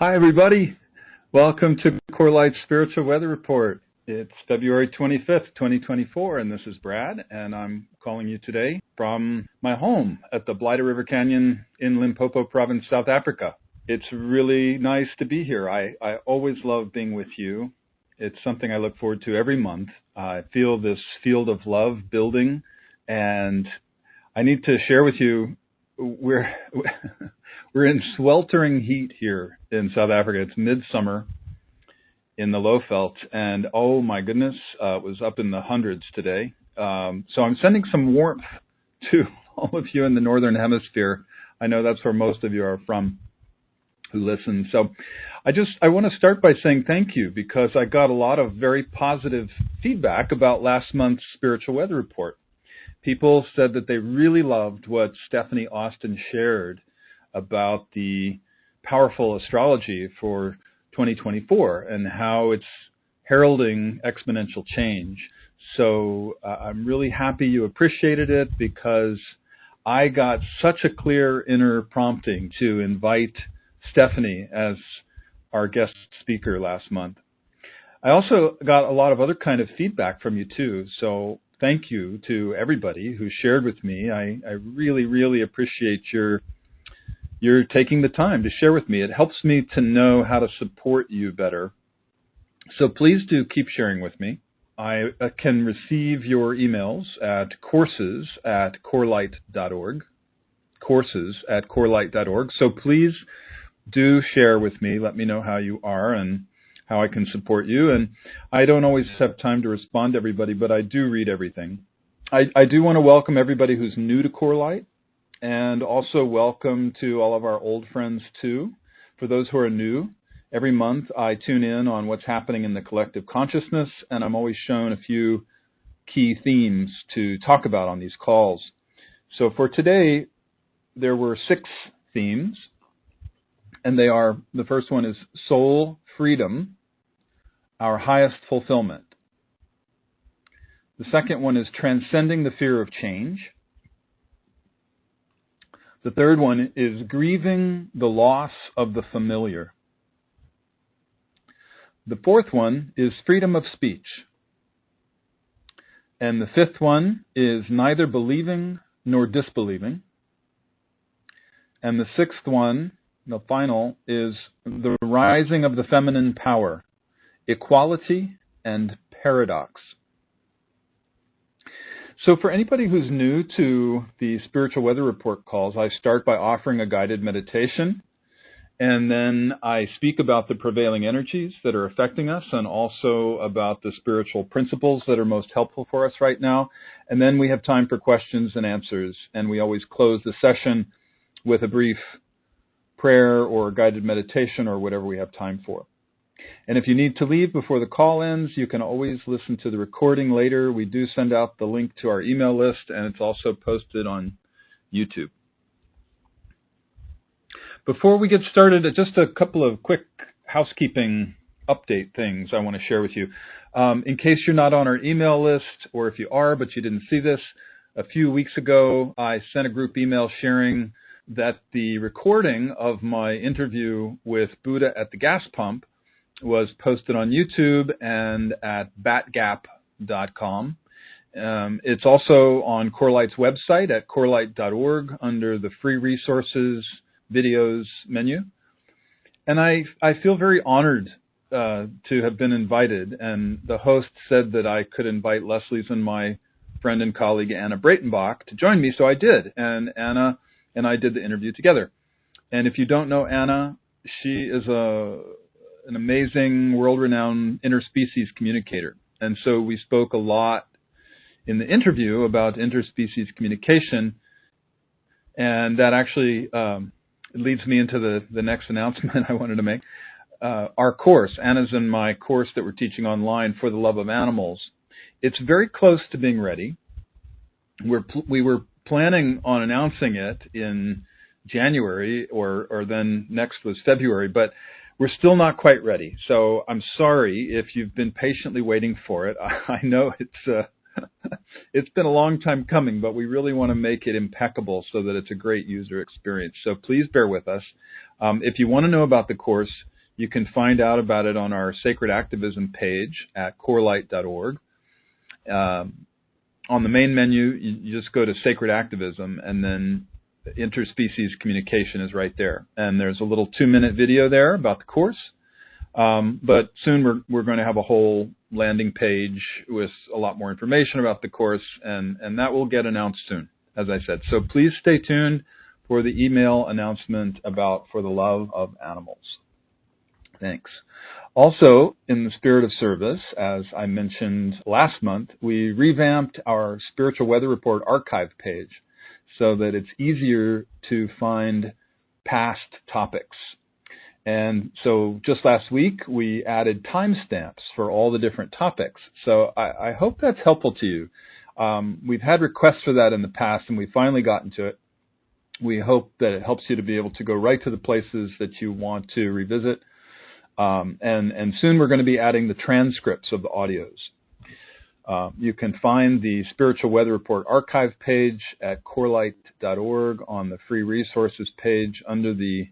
Hi, everybody. Welcome to Core Light's Spiritual Weather Report. It's February 25th, 2024, and this is Brad, and I'm calling you today from my home at the Blythe River Canyon in Limpopo Province, South Africa. It's really nice to be here. I always love being with you. It's something I look forward to every month. I feel this field of love building, and I need to share with you, we're in sweltering heat here in South Africa. It's midsummer in the Lowveld, and oh my goodness, it was up in the hundreds today. So I'm sending some warmth to all of you in the Northern Hemisphere. I know that's where most of you are from who listen. So I want to start by saying thank you, because I got a lot of very positive feedback about last month's Spiritual Weather Report. People said that they really loved what Stephanie Austin shared about the powerful astrology for 2024 and how it's heralding exponential change. So I'm really happy you appreciated it, because I got such a clear inner prompting to invite Stephanie as our guest speaker last month. I also got a lot of other kind of feedback from you too. So thank you to everybody who shared with me. I really, really appreciate you're taking the time to share with me. It helps me to know how to support you better. So please do keep sharing with me. I can receive your emails at courses@corelight.org, courses@corelight.org. So please do share with me. Let me know how you are and how I can support you. And I don't always have time to respond to everybody, but I do read everything. I do want to welcome everybody who's new to Core Light, and also welcome to all of our old friends too. For those who are new, every month I tune in on what's happening in the collective consciousness, and I'm always shown a few key themes to talk about on these calls. So for today, there were 6 themes, and they are, the first one is soul freedom, our highest fulfillment. The second one is transcending the fear of change. The third one is grieving the loss of the familiar. The fourth one is freedom of speech. And the fifth one is neither believing nor disbelieving. And the sixth one, the final, is the rising of the feminine power, equality and paradox. So for anybody who's new to the Spiritual Weather Report calls, I start by offering a guided meditation, and then I speak about the prevailing energies that are affecting us, and also about the spiritual principles that are most helpful for us right now. And then we have time for questions and answers, and we always close the session with a brief prayer or guided meditation or whatever we have time for. And if you need to leave before the call ends, you can always listen to the recording later. We do send out the link to our email list, and it's also posted on YouTube. Before we get started, just a couple of quick housekeeping update things I want to share with you. In case you're not on our email list, or if you are but you didn't see this, a few weeks ago I sent a group email sharing that the recording of my interview with Buddha at the gas pump was posted on YouTube and at batgap.com. It's also on Core Light's website at corelight.org under the free resources videos menu. And I feel very honored to have been invited. And the host said that I could invite Leslie's and my friend and colleague Anna Breitenbach to join me, so I did. And Anna and I did the interview together. And if you don't know Anna, she is an amazing, world-renowned interspecies communicator. And so we spoke a lot in the interview about interspecies communication, and that actually leads me into the next announcement I wanted to make. Our course, Anna's and my course that we're teaching online, For the Love of Animals, it's very close to being ready. We were planning on announcing it in January, or then next was February, but we're still not quite ready. So I'm sorry if you've been patiently waiting for it. I know it's been a long time coming, but we really want to make it impeccable so that it's a great user experience. So please bear with us. If you want to know about the course, You can find out about it on our Sacred Activism page at corelight.org. On the main menu, you just go to Sacred Activism, and then interspecies communication is right there. And there's a little 2-minute video there about the course. But soon we're going to have a whole landing page with a lot more information about the course, and that will get announced soon, as I said. So please stay tuned for the email announcement about For the Love of Animals. Thanks. Also, in the spirit of service, as I mentioned last month, we revamped our Spiritual Weather Report archive page so that it's easier to find past topics. And so just last week, we added timestamps for all the different topics. So I hope that's helpful to you. We've had requests for that in the past, and we finally gotten to it. We hope that it helps you to be able to go right to the places that you want to revisit. And soon we're going to be adding the transcripts of the audios. You can find the Spiritual Weather Report archive page at corelight.org on the free resources page under the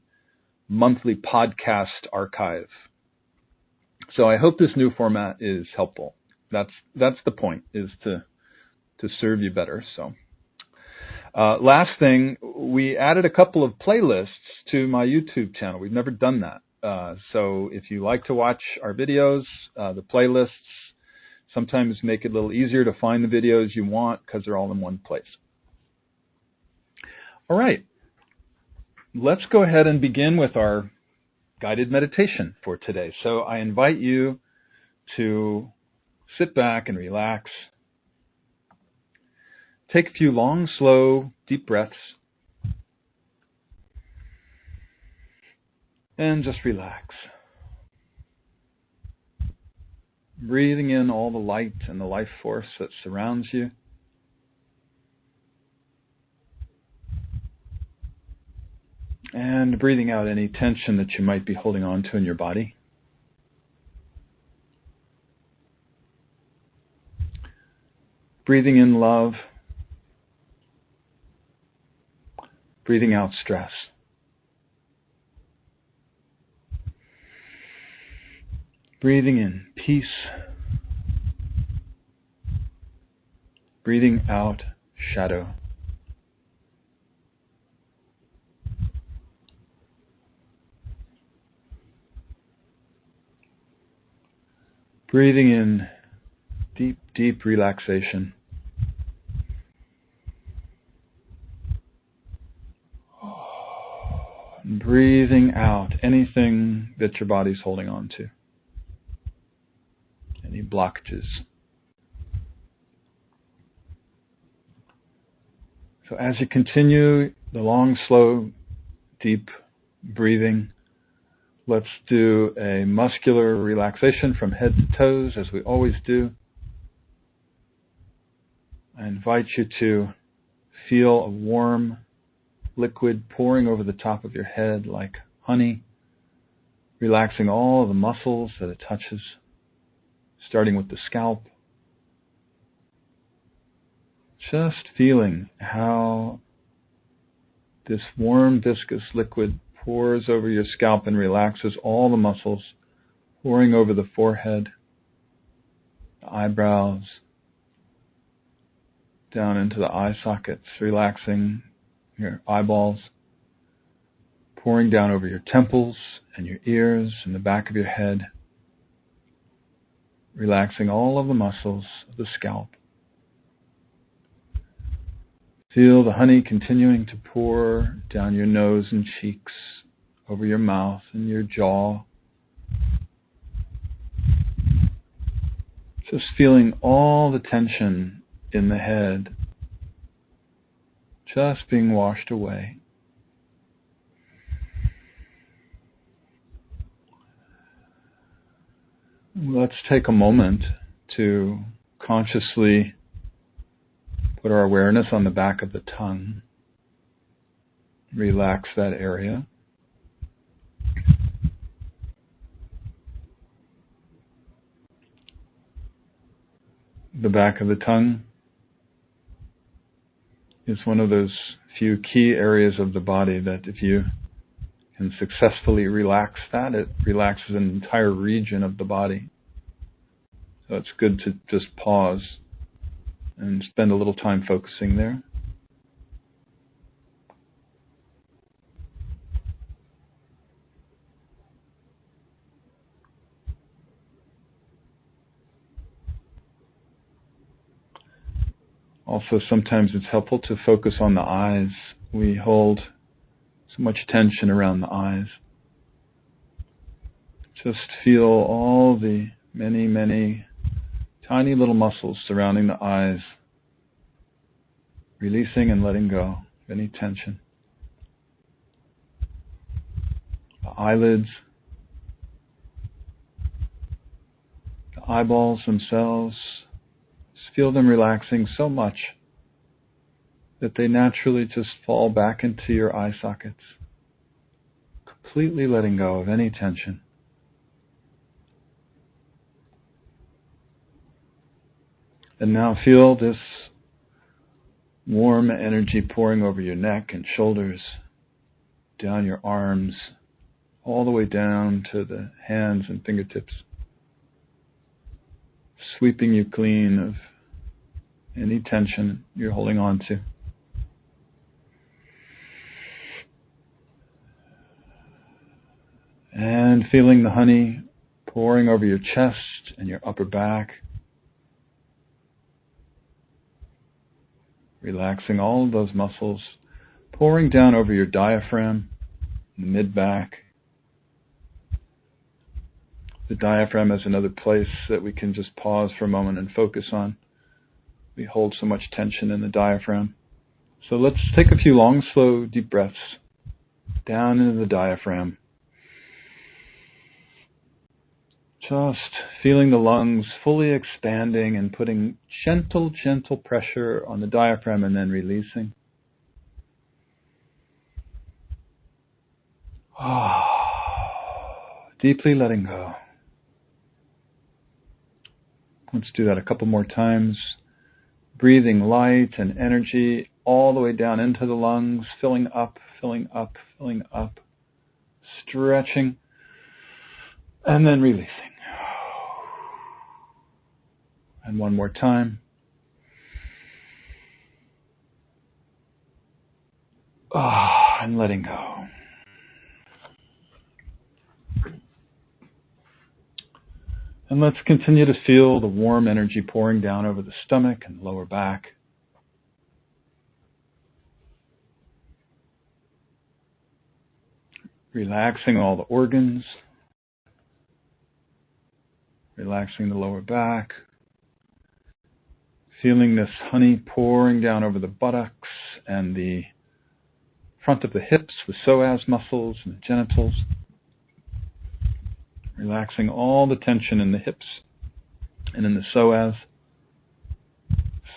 monthly podcast archive. So I hope this new format is helpful. That's the point, is to serve you better. So last thing, we added a couple of playlists to my YouTube channel. We've never done that. So if you like to watch our videos, the playlists sometimes make it a little easier to find the videos you want because they're all in one place. All right. Let's go ahead and begin with our guided meditation for today. So I invite you to sit back and relax. Take a few long, slow, deep breaths. And just relax. Breathing in all the light and the life force that surrounds you. And breathing out any tension that you might be holding on to in your body. Breathing in love. Breathing out stress. Breathing in peace. Breathing out shadow. Breathing in deep, deep relaxation. And breathing out anything that your body's holding on to. Any blockages. So as you continue the long, slow, deep breathing, let's do a muscular relaxation from head to toes, as we always do. I invite you to feel a warm liquid pouring over the top of your head like honey, relaxing all of the muscles that it touches, starting with the scalp. Just feeling how this warm, viscous liquid pours over your scalp and relaxes all the muscles, pouring over the forehead, the eyebrows, down into the eye sockets, relaxing your eyeballs, pouring down over your temples and your ears and the back of your head, relaxing all of the muscles of the scalp. Feel the honey continuing to pour down your nose and cheeks, over your mouth and your jaw. Just feeling all the tension in the head just being washed away. Let's take a moment to consciously put our awareness on the back of the tongue. Relax that area. The back of the tongue is one of those few key areas of the body that if you can successfully relax that, it relaxes an entire region of the body. So it's good to just pause and spend a little time focusing there. Also, sometimes it's helpful to focus on the eyes. We hold so much tension around the eyes. Just feel all the many, many tiny little muscles surrounding the eyes, releasing and letting go of any tension. The eyelids, the eyeballs themselves, just feel them relaxing so much that they naturally just fall back into your eye sockets, completely letting go of any tension. And now feel this warm energy pouring over your neck and shoulders, down your arms, all the way down to the hands and fingertips, sweeping you clean of any tension you're holding on to. And feeling the honey pouring over your chest and your upper back, relaxing all of those muscles, pouring down over your diaphragm, the mid-back. The diaphragm is another place that we can just pause for a moment and focus on. We hold so much tension in the diaphragm. So let's take a few long, slow, deep breaths down into the diaphragm. Just feeling the lungs fully expanding and putting gentle, gentle pressure on the diaphragm and then releasing. Deeply letting go. Let's do that a couple more times. Breathing light and energy all the way down into the lungs, filling up, filling up, filling up, stretching, and then releasing. And one more time. And letting go. And let's continue to feel the warm energy pouring down over the stomach and lower back. Relaxing all the organs. Relaxing the lower back. Feeling this honey pouring down over the buttocks and the front of the hips, the psoas muscles and the genitals. Relaxing all the tension in the hips and in the psoas.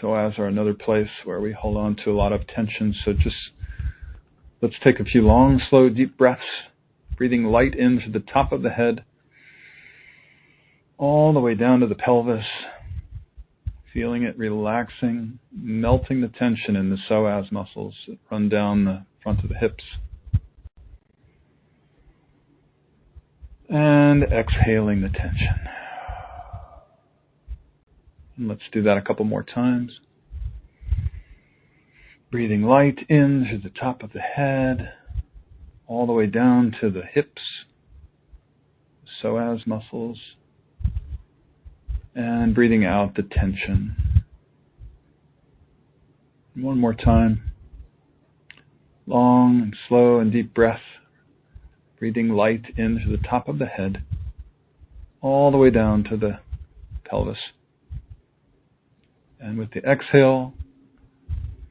Psoas are another place where we hold on to a lot of tension. So just let's take a few long, slow, deep breaths, breathing light into the top of the head, all the way down to the pelvis. Feeling it relaxing, melting the tension in the psoas muscles that run down the front of the hips. And exhaling the tension. And let's do that a couple more times. Breathing light in through the top of the head, all the way down to the hips, psoas muscles. And breathing out the tension. One more time. Long and slow and deep breath. Breathing light into the top of the head, all the way down to the pelvis. And with the exhale,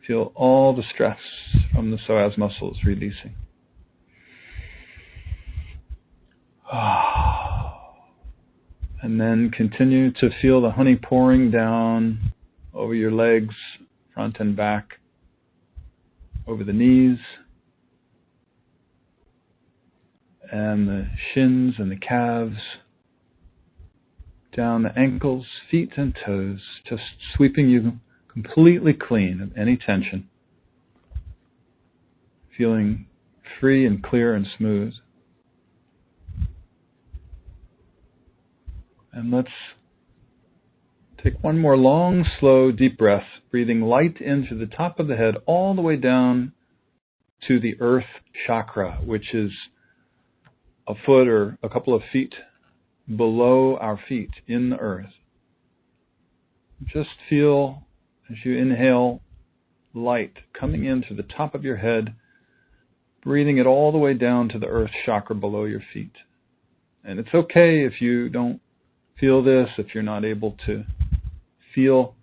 feel all the stress from the psoas muscles releasing. And then continue to feel the honey pouring down over your legs, front and back, over the knees, and the shins and the calves, down the ankles, feet and toes, just sweeping you completely clean of any tension. Feeling free and clear and smooth. And let's take one more long, slow, deep breath, breathing light into the top of the head all the way down to the earth chakra, which is a foot or a couple of feet below our feet in the earth. Just feel as you inhale light coming into the top of your head, breathing it all the way down to the earth chakra below your feet. And it's okay if you don't feel this, if you're not able to feel.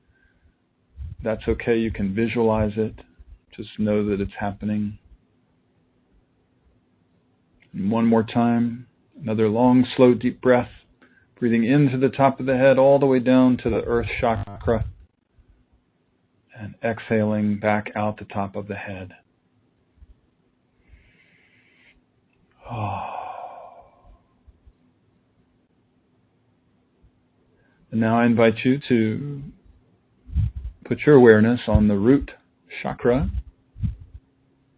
That's okay. You can visualize it. Just know that it's happening. And one more time, another long, slow, deep breath, breathing into the top of the head all the way down to the earth chakra, and exhaling back out the top of the head. And now I invite you to put your awareness on the root chakra,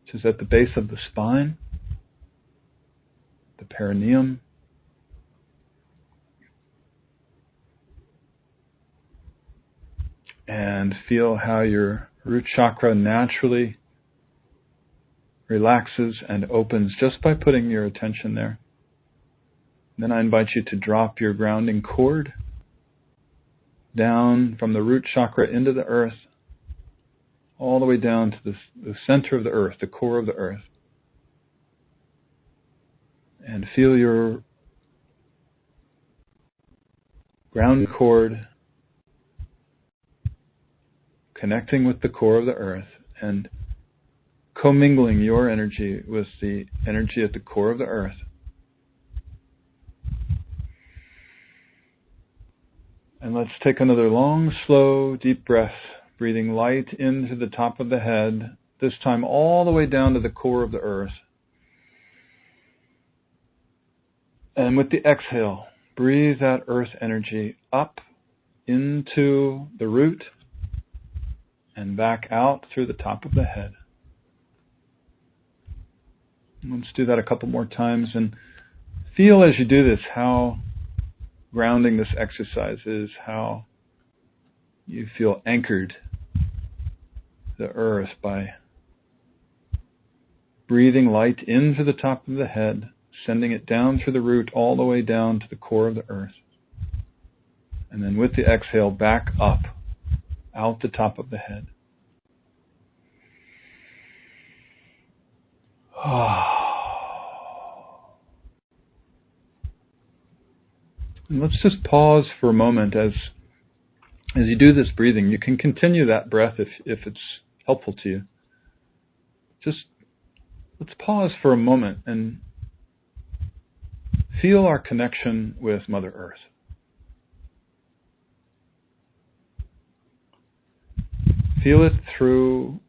which is at the base of the spine, the perineum. And feel how your root chakra naturally relaxes and opens just by putting your attention there. Then I invite you to drop your grounding cord down from the root chakra into the earth, all the way down to the center of the earth, the core of the earth. And feel your ground cord connecting with the core of the earth and commingling your energy with the energy at the core of the earth. And let's take another long, slow, deep breath, breathing light into the top of the head, this time all the way down to the core of the earth. And with the exhale, breathe that earth energy up into the root and back out through the top of the head. And let's do that a couple more times and feel as you do this how grounding this exercise is, how you feel anchored to the earth by breathing light into the top of the head, sending it down through the root all the way down to the core of the earth. And then with the exhale, back up, out the top of the head. And let's just pause for a moment as you do this breathing. You can continue that breath if it's helpful to you. Just let's pause for a moment and feel our connection with Mother Earth. Feel it through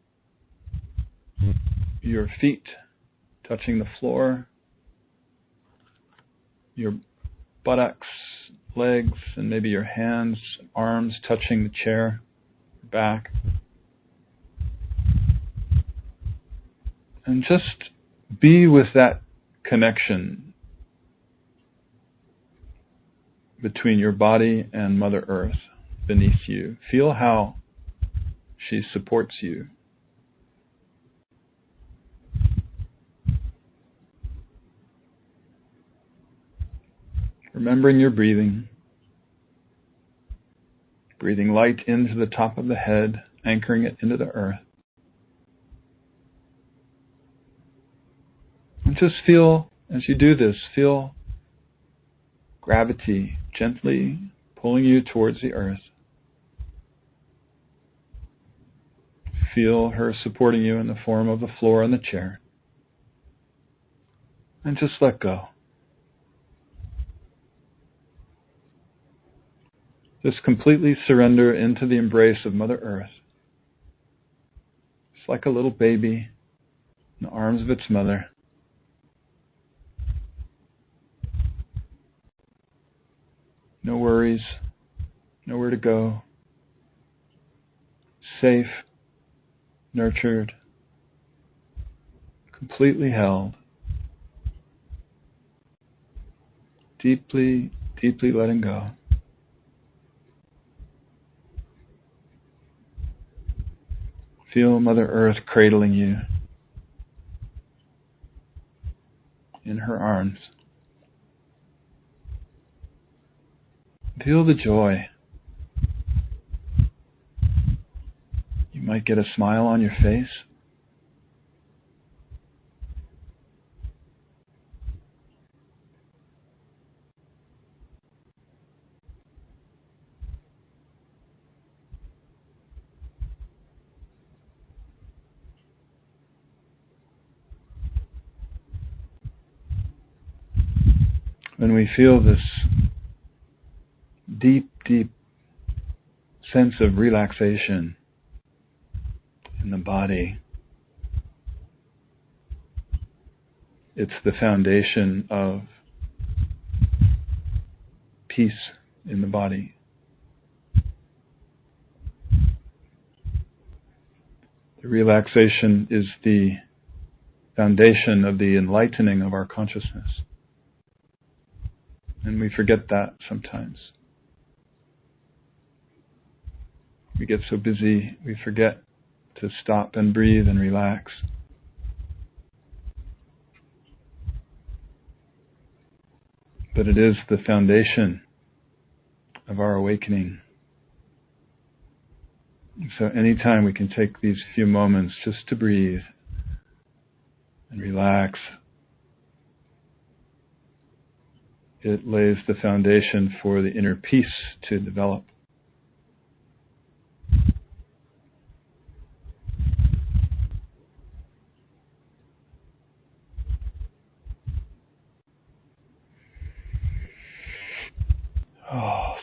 your feet touching the floor, your buttocks, legs, and maybe your hands, arms touching the chair, back. And just be with that connection between your body and Mother Earth beneath you. Feel how she supports you. Remembering your breathing. Breathing light into the top of the head, anchoring it into the earth. And just feel, as you do this, feel gravity gently pulling you towards the earth. Feel her supporting you in the form of the floor and the chair. And just let go. Just completely surrender into the embrace of Mother Earth. It's like a little baby in the arms of its mother. No worries, nowhere to go. Safe, nurtured, completely held, deeply, deeply letting go. Feel Mother Earth cradling you in her arms. Feel the joy. You might get a smile on your face. When we feel this deep, deep sense of relaxation in the body, it's the foundation of peace in the body. The relaxation is the foundation of the enlightening of our consciousness. And we forget that sometimes. We get so busy, we forget to stop and breathe and relax. But it is the foundation of our awakening. So anytime we can take these few moments just to breathe and relax, it lays the foundation for the inner peace to develop.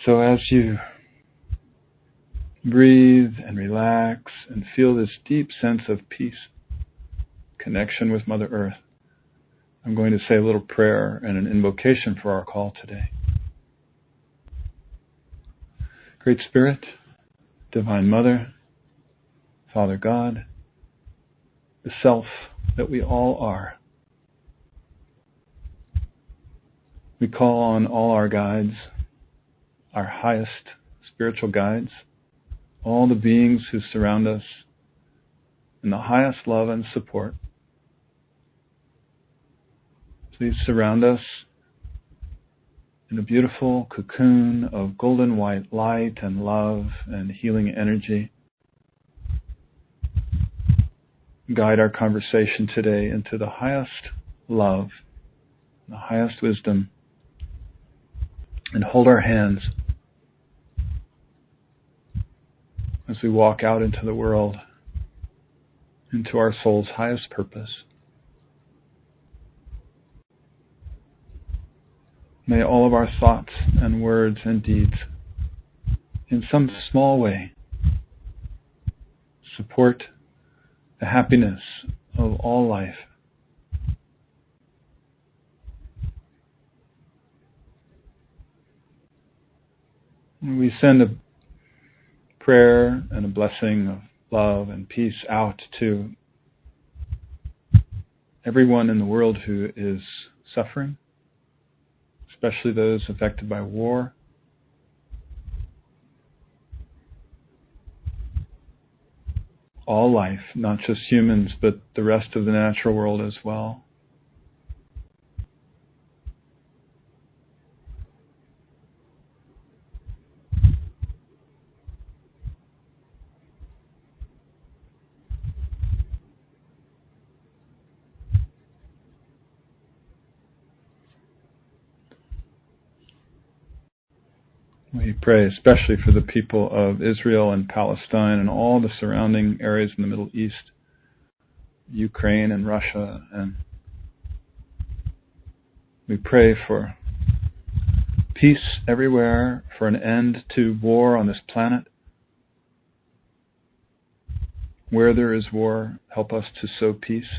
So as you breathe and relax and feel this deep sense of peace, connection with Mother Earth, I'm going to say a little prayer and an invocation for our call today. Great Spirit, Divine Mother, Father God, the Self that we all are, we call on all our guides, our highest spiritual guides, all the beings who surround us in the highest love and support. Please surround us in a beautiful cocoon of golden white light and love and healing energy. Guide our conversation today into the highest love, the highest wisdom, and hold our hands as we walk out into the world, into our soul's highest purpose. May all of our thoughts and words and deeds, in some small way, support the happiness of all life. We send a prayer and a blessing of love and peace out to everyone in the world who is suffering, especially those affected by war. All life, not just humans, but the rest of the natural world as well. We pray especially for the people of Israel and Palestine and all the surrounding areas in the Middle East, Ukraine and Russia, and we pray for peace everywhere, for an end to war on this planet. Where there is war, help us to sow peace.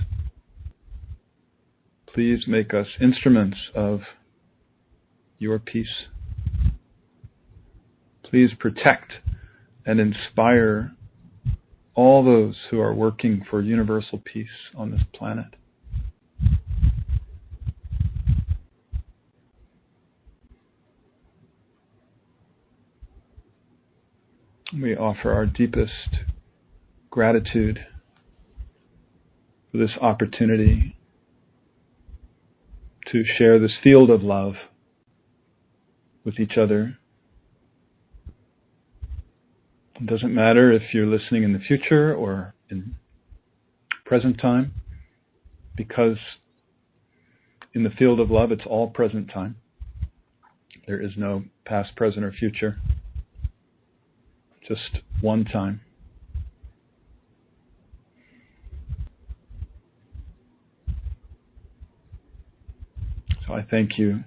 Please make us instruments of your peace. Please protect and inspire all those who are working for universal peace on this planet. We offer our deepest gratitude for this opportunity to share this field of love with each other. It doesn't matter if you're listening in the future or in present time, because in the field of love, it's all present time. There is no past, present, or future. Just one time. So I thank you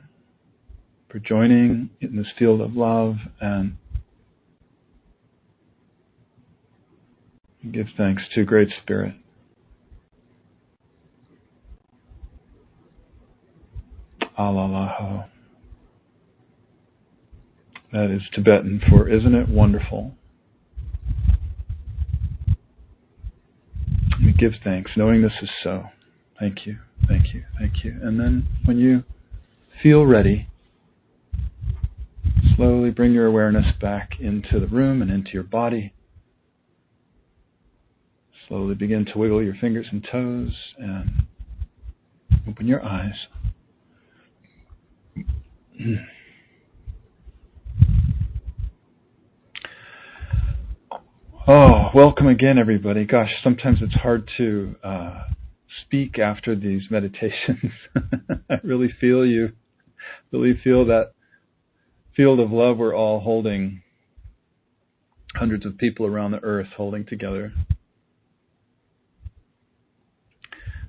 for joining in this field of love, and give thanks to Great Spirit. Alalaho. That is Tibetan for isn't it wonderful? We give thanks, knowing this is so. Thank you, thank you, thank you. And then when you feel ready, slowly bring your awareness back into the room and into your body. Slowly begin to wiggle your fingers and toes and open your eyes. Oh, welcome again, everybody. Gosh, sometimes it's hard to speak after these meditations. I really feel you. Really feel that field of love we're all holding. Hundreds of people around the earth holding together.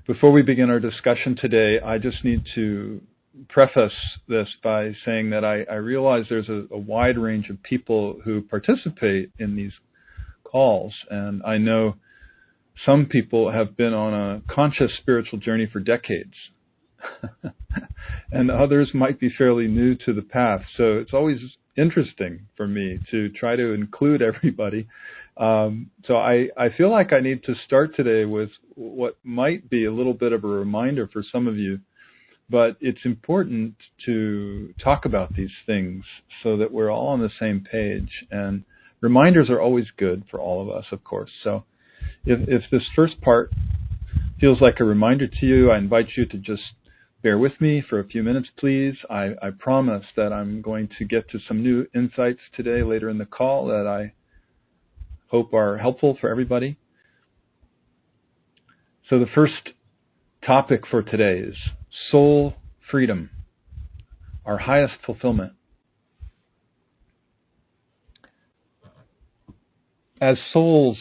Before we begin our discussion today, I just need to preface this by saying that I realize there's a wide range of people who participate in these calls, and I know some people have been on a conscious spiritual journey for decades, and others might be fairly new to the path. So it's always interesting for me to try to include everybody. So I feel like I need to start today with what might be a little bit of a reminder for some of you, but it's important to talk about these things so that we're all on the same page. And reminders are always good for all of us, of course. So if this first part feels like a reminder to you, I invite you to just bear with me for a few minutes, please. I promise that I'm going to get to some new insights today later in the call that I hope are helpful for everybody. So the first topic for today is soul freedom, our highest fulfillment. As souls,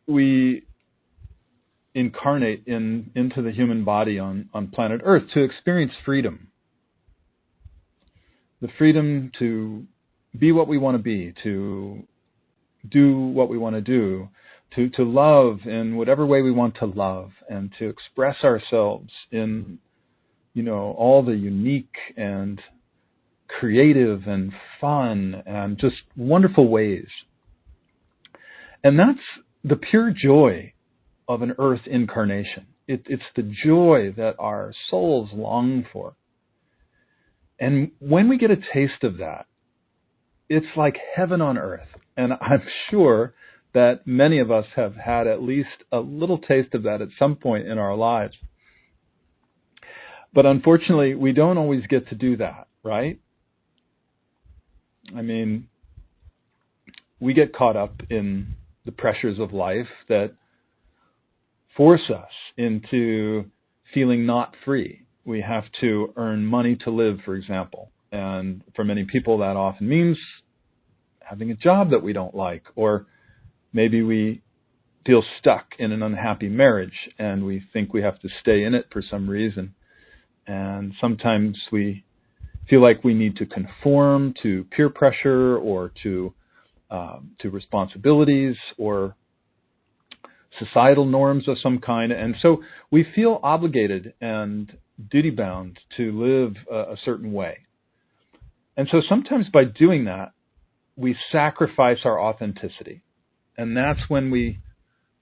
we incarnate into the human body on planet Earth to experience freedom. The freedom to be what we want to be, to do what we want to do, to love in whatever way we want to love, and to express ourselves in, all the unique and creative and fun and just wonderful ways. And that's the pure joy of an earth incarnation. It's the joy that our souls long for. And when we get a taste of that, it's like heaven on earth. And I'm sure that many of us have had at least a little taste of that at some point in our lives. But unfortunately, we don't always get to do that, right? I mean, we get caught up in the pressures of life that force us into feeling not free. We have to earn money to live, for example. And for many people, that often means having a job that we don't like, or maybe we feel stuck in an unhappy marriage and we think we have to stay in it for some reason. And sometimes we feel like we need to conform to peer pressure or to responsibilities or societal norms of some kind. And so we feel obligated and duty-bound to live a certain way. And so sometimes by doing that, we sacrifice our authenticity. And that's when we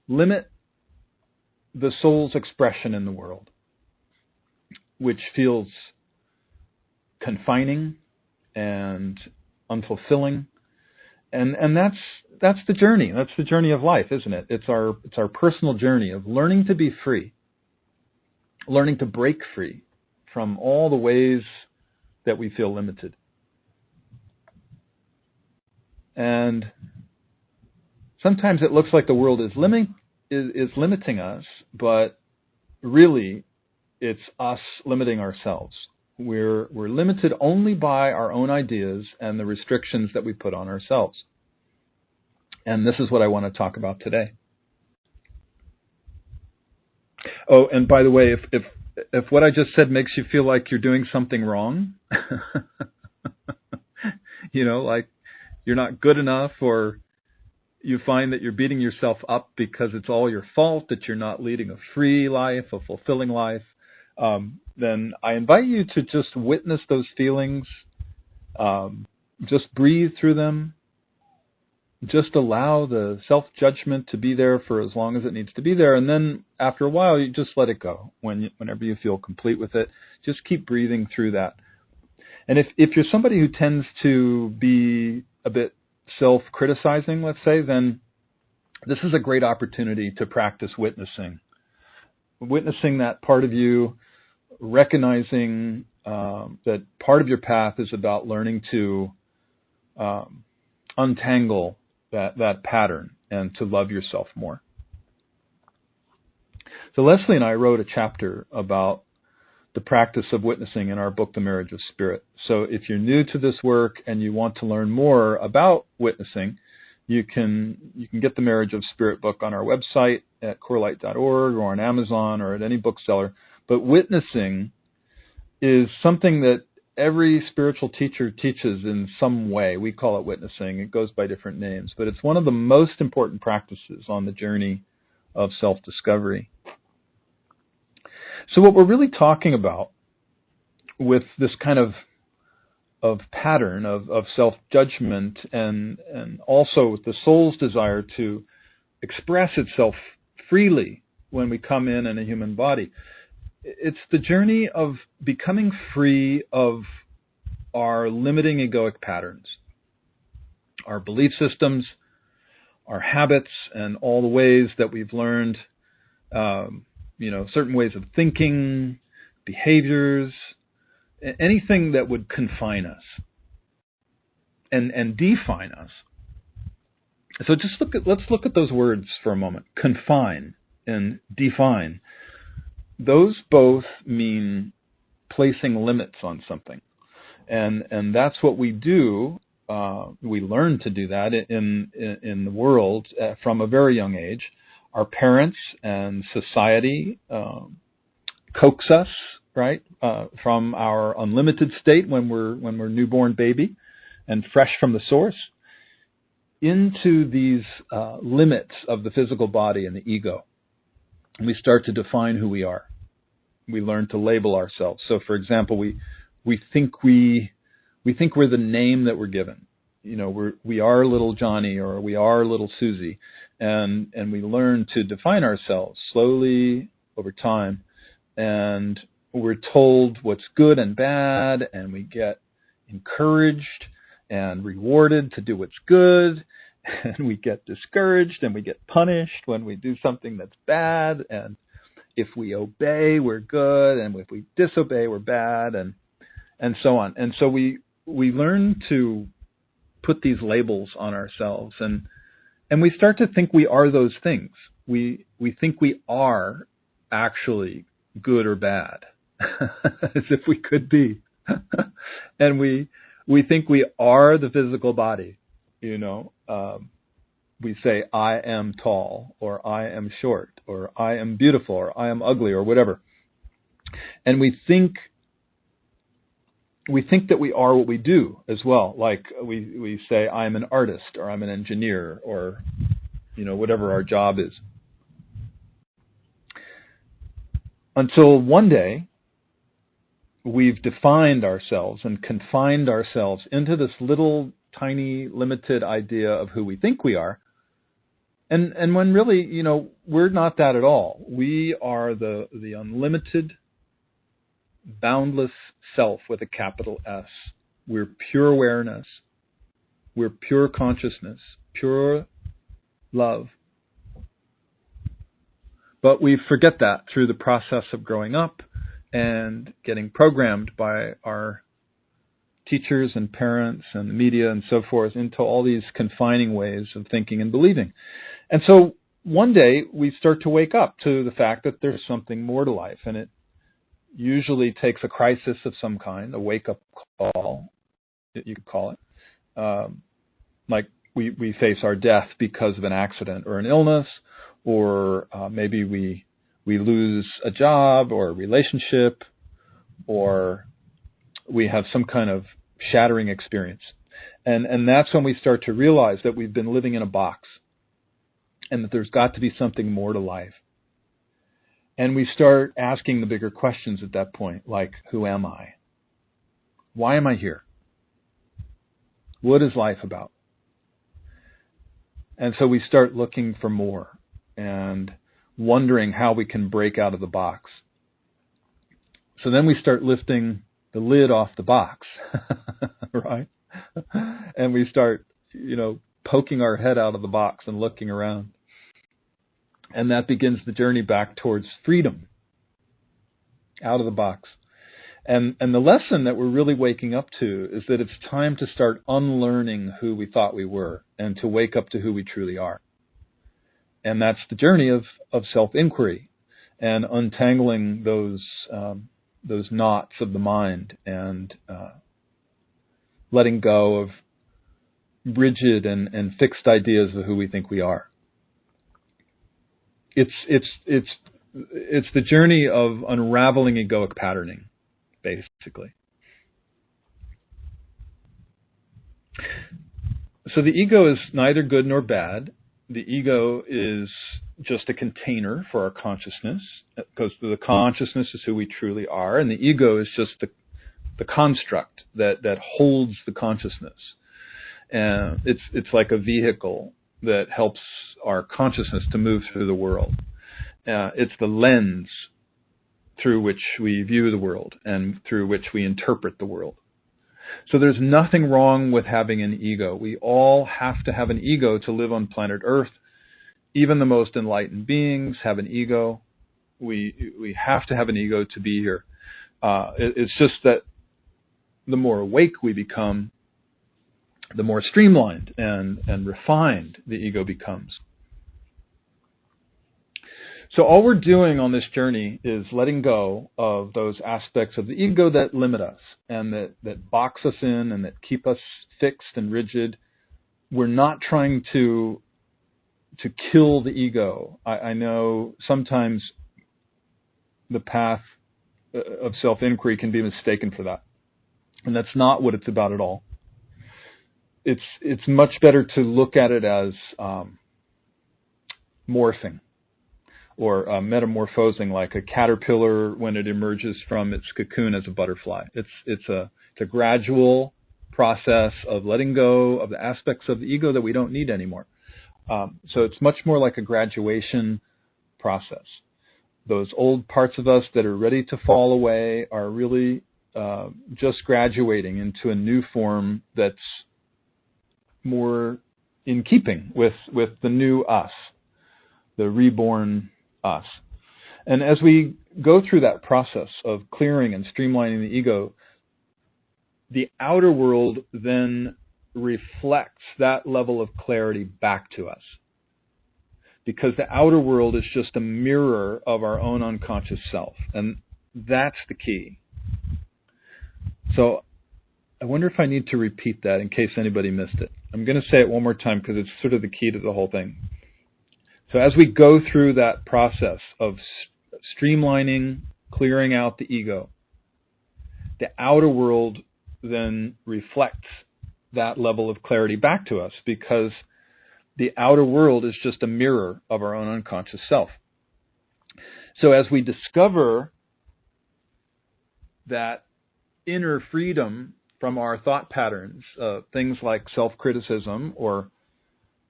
limit the soul's expression in the world, which feels confining and unfulfilling. And that's the journey. That's the journey of life, isn't it? It's our personal journey of learning to be free, learning to break free from all the ways that we feel limited. And sometimes it looks like the world is limiting us, but really it's us limiting ourselves. We're limited only by our own ideas and the restrictions that we put on ourselves. And this is what I want to talk about today. Oh, and by the way, if what I just said makes you feel like you're doing something wrong, like you're not good enough, or you find that you're beating yourself up because it's all your fault, that you're not leading a free life, a fulfilling life, then I invite you to just witness those feelings, just breathe through them, just allow the self-judgment to be there for as long as it needs to be there, and then after a while, you just let it go. Whenever you feel complete with it, just keep breathing through that. And if you're somebody who tends to be a bit self-criticizing, let's say, then this is a great opportunity to practice witnessing. Witnessing that part of you, recognizing that part of your path is about learning to untangle that pattern and to love yourself more. So Leslie and I wrote a chapter about the practice of witnessing in our book, The Marriage of Spirit. So if you're new to this work and you want to learn more about witnessing, you can get the Marriage of Spirit book on our website at corelight.org or on Amazon or at any bookseller. But witnessing is something that every spiritual teacher teaches in some way. We call it witnessing. It goes by different names, but it's one of the most important practices on the journey of self-discovery. So what we're really talking about with this kind of pattern of self-judgment and also with the soul's desire to express itself freely when we come in a human body, it's the journey of becoming free of our limiting egoic patterns, our belief systems, our habits, and all the ways that we've learned, certain ways of thinking, behaviors, anything that would confine us and define us. So let's look at those words for a moment. Confine and define. Those both mean placing limits on something. And that's what we do. We learn to do that in the world from a very young age. Our parents and society coax us, right, from our unlimited state when we're newborn baby and fresh from the source into these limits of the physical body and the ego. And we start to define who we are. We learn to label ourselves. So, for example, we think we're the name that we're given. We are little Johnny or we are little Susie, and we learn to define ourselves slowly over time, and we're told what's good and bad, and we get encouraged and rewarded to do what's good, and we get discouraged and we get punished when we do something that's bad, and if we obey, we're good, and if we disobey, we're bad, and so on. And so we learn to put these labels on ourselves, and we start to think we are those things. We think we are actually good or bad, as if we could be. And we think we are the physical body, we say, I am tall, or I am short, or I am beautiful, or I am ugly, or whatever. And we think that we are what we do as well. Like we say, I'm an artist, or I'm an engineer, or, whatever our job is. Until one day, we've defined ourselves and confined ourselves into this little tiny limited idea of who we think we are. And when really, we're not that at all. We are the unlimited, boundless self with a capital S. We're pure awareness. We're pure consciousness, pure love. But we forget that through the process of growing up and getting programmed by our teachers and parents and the media and so forth into all these confining ways of thinking and believing. And so one day we start to wake up to the fact that there's something more to life, and it usually takes a crisis of some kind, a wake-up call, you could call it. Like we face our death because of an accident or an illness, or maybe we lose a job or a relationship, or we have some kind of shattering experience. And that's when we start to realize that we've been living in a box and that there's got to be something more to life. And we start asking the bigger questions at that point, like, who am I? Why am I here? What is life about? And so we start looking for more and wondering how we can break out of the box. So then we start lifting the lid off the box, right? And we start, poking our head out of the box and looking around. And that begins the journey back towards freedom, out of the box. And the lesson that we're really waking up to is that it's time to start unlearning who we thought we were and to wake up to who we truly are. And that's the journey of self-inquiry and untangling those knots of the mind and letting go of rigid and fixed ideas of who we think we are. It's the journey of unraveling egoic patterning, basically. So the ego is neither good nor bad. The ego is just a container for our consciousness, because the consciousness is who we truly are, and the ego is just the construct that holds the consciousness. And it's like a vehicle that helps our consciousness to move through the world. It's the lens through which we view the world and through which we interpret the world. So there's nothing wrong with having an ego. We all have to have an ego to live on planet Earth. Even the most enlightened beings have an ego. We have to have an ego to be here. It's just that the more awake we become, the more streamlined and refined the ego becomes. So all we're doing on this journey is letting go of those aspects of the ego that limit us and that box us in and that keep us fixed and rigid. We're not trying to kill the ego. I know sometimes the path of self-inquiry can be mistaken for that. And that's not what it's about at all. It's much better to look at it as morphing or metamorphosing, like a caterpillar when it emerges from its cocoon as a butterfly. It's a gradual process of letting go of the aspects of the ego that we don't need anymore. So it's much more like a graduation process. Those old parts of us that are ready to fall away are really just graduating into a new form that's more in keeping with the new us, the reborn us. And as we go through that process of clearing and streamlining the ego, the outer world then reflects that level of clarity back to us. Because the outer world is just a mirror of our own unconscious self. And that's the key. So I wonder if I need to repeat that in case anybody missed it. I'm going to say it one more time because it's sort of the key to the whole thing. So as we go through that process of streamlining, clearing out the ego, the outer world then reflects that level of clarity back to us, because the outer world is just a mirror of our own unconscious self. So as we discover that inner freedom from our thought patterns, things like self-criticism or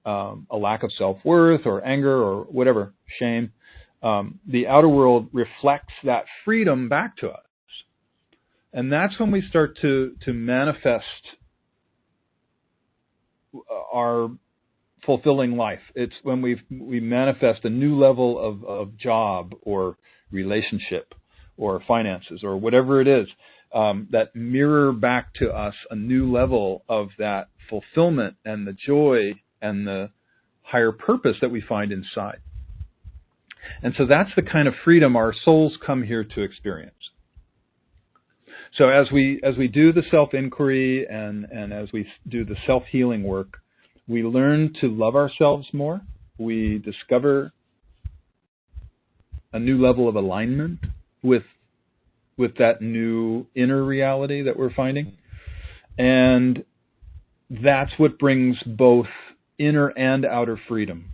a lack of self-worth or anger or whatever, shame, the outer world reflects that freedom back to us. And that's when we start to manifest our fulfilling life. It's when we manifest a new level of job or relationship or finances or whatever it is that mirror back to us a new level of that fulfillment and the joy and the higher purpose that we find inside. And so that's the kind of freedom our souls come here to experience. So as we do the self-inquiry and as we do the self-healing work, we learn to love ourselves more. We discover a new level of alignment with that new inner reality that we're finding. And that's what brings both inner and outer freedom.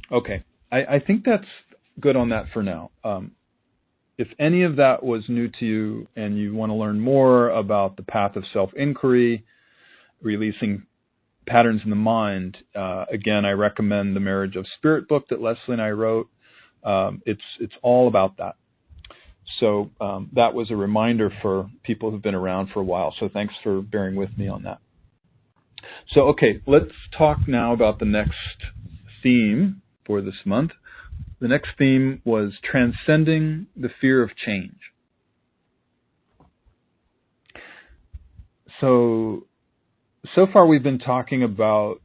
Okay, I think that's good on that for now. If any of that was new to you and you want to learn more about the path of self-inquiry, releasing patterns in the mind, again, I recommend the Marriage of Spirit book that Leslie and I wrote. It's all about that. So that was a reminder for people who've been around for a while. So thanks for bearing with me on that. So, okay, let's talk now about the next theme for this month. The next theme was Transcending the Fear of Change. So far we've been talking about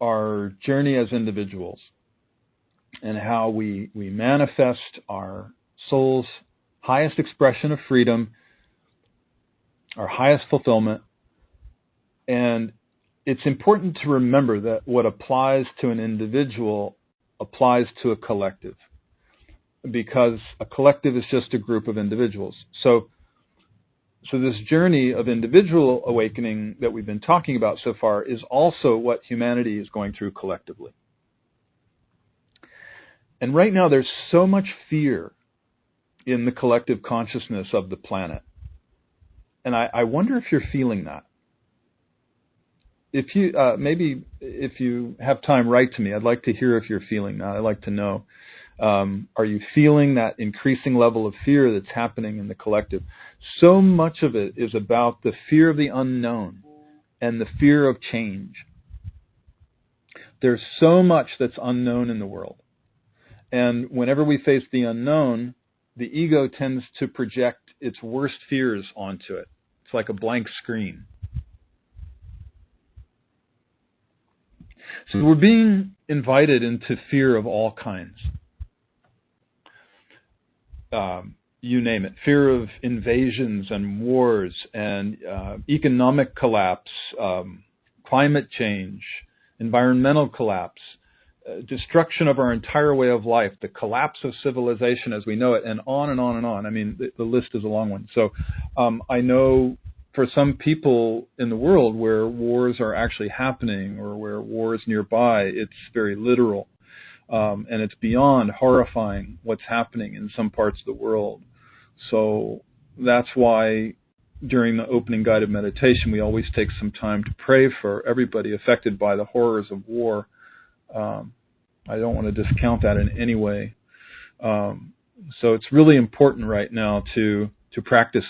our journey as individuals and how we manifest our soul's highest expression of freedom, our highest fulfillment. And it's important to remember that what applies to an individual applies to a collective, because a collective is just a group of individuals. So this journey of individual awakening that we've been talking about so far is also what humanity is going through collectively. And right now there's so much fear in the collective consciousness of the planet. And I wonder if you're feeling that. If you maybe if you have time, write to me. I'd like to hear if you're feeling that. I'd like to know. Are you feeling that increasing level of fear that's happening in the collective? So much of it is about the fear of the unknown and the fear of change. There's so much that's unknown in the world. And whenever we face the unknown, the ego tends to project its worst fears onto it. It's like a blank screen. So we're being invited into fear of all kinds. You name it. Fear of invasions and wars and economic collapse, climate change, environmental collapse, destruction of our entire way of life, the collapse of civilization as we know it, and on and on and on. I mean, the list is a long one. So I know for some people in the world where wars are actually happening or where war is nearby, it's very literal. And it's beyond horrifying what's happening in some parts of the world. So that's why during the opening guided meditation, we always take some time to pray for everybody affected by the horrors of war. I don't want to discount that in any way. So it's really important right now to practice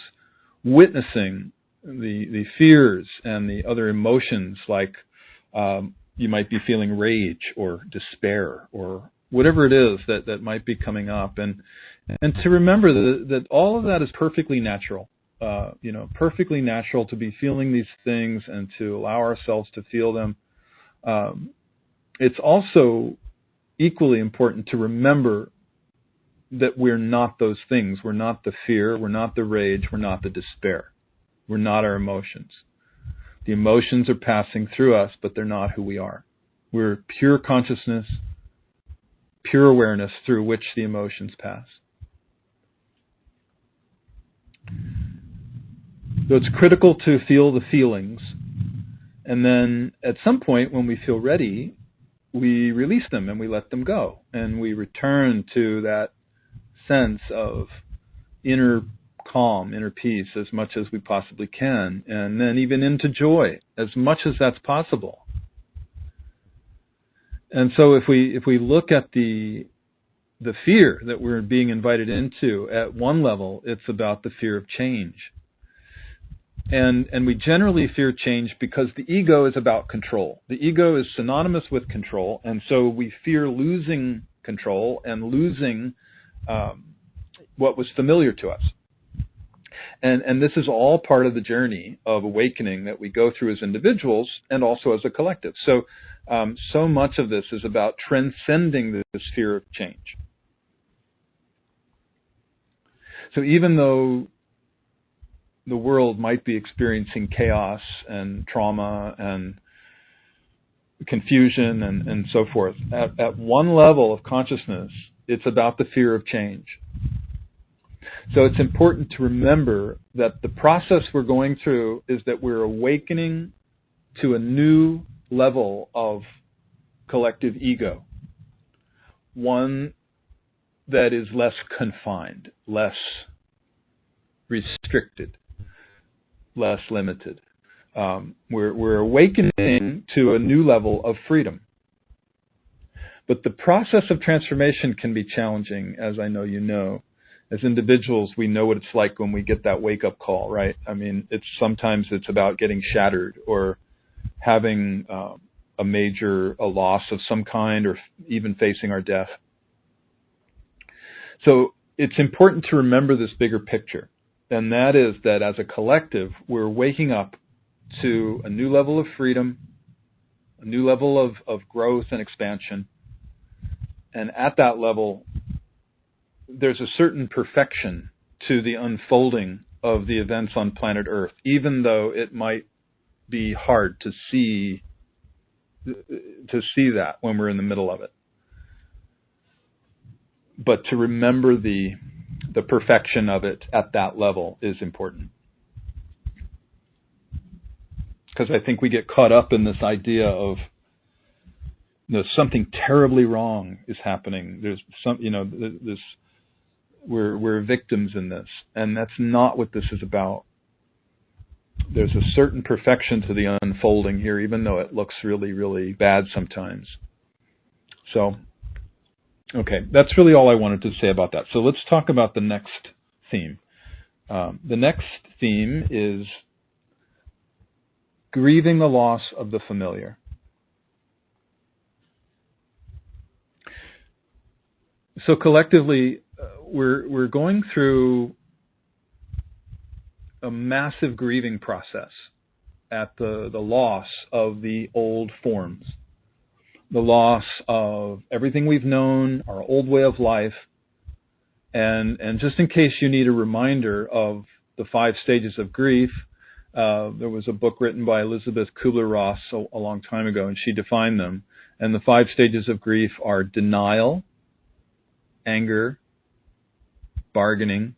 witnessing the fears and the other emotions, like you might be feeling rage or despair or whatever it is that might be coming up, and to remember that all of that is perfectly natural. Perfectly natural to be feeling these things and to allow ourselves to feel them. It's also equally important to remember that we're not those things. We're not the fear. We're not the rage. We're not the despair. We're not our emotions. The emotions are passing through us, but they're not who we are. We're pure consciousness, pure awareness through which the emotions pass. So it's critical to feel the feelings, and then at some point when we feel ready, we release them and we let them go, and we return to that sense of inner calm, inner peace as much as we possibly can, and then even into joy as much as that's possible. And so if we look at the fear that we're being invited into, at one level, it's about the fear of change. And we generally fear change because the ego is about control. The ego is synonymous with control, and so we fear losing control and losing what was familiar to us. And this is all part of the journey of awakening that we go through as individuals and also as a collective. So, so much of this is about transcending this fear of change. So even though the world might be experiencing chaos and trauma and confusion and so forth, at one level of consciousness, it's about the fear of change. So it's important to remember that the process we're going through is that we're awakening to a new level of collective ego, one that is less confined, less restricted, less limited. We're awakening to a new level of freedom. But the process of transformation can be challenging, as I know you know. As individuals, we know what it's like when we get that wake-up call, right? I mean, sometimes it's about getting shattered or having a loss of some kind, or even facing our death. So it's important to remember this bigger picture, and that is that as a collective, we're waking up to a new level of freedom, a new level of growth and expansion, and at that level, there's a certain perfection to the unfolding of the events on planet Earth, even though it might be hard to see that when we're in the middle of it. But to remember the perfection of it at that level is important. Because I think we get caught up in this idea of something terribly wrong is happening. There's we're victims in this, and that's not what this is about. There's a certain perfection to the unfolding here, even though it looks really, really bad sometimes. So, okay, that's really all I wanted to say about that. So let's talk about the next theme. The next theme is grieving the loss of the familiar. So collectively, we're going through a massive grieving process at the loss of the old forms, the loss of everything we've known, our old way of life, and just in case you need a reminder of the 5 stages of grief, there was a book written by Elizabeth Kubler-Ross a long time ago, and she defined them. And the 5 stages of grief are denial, anger, bargaining,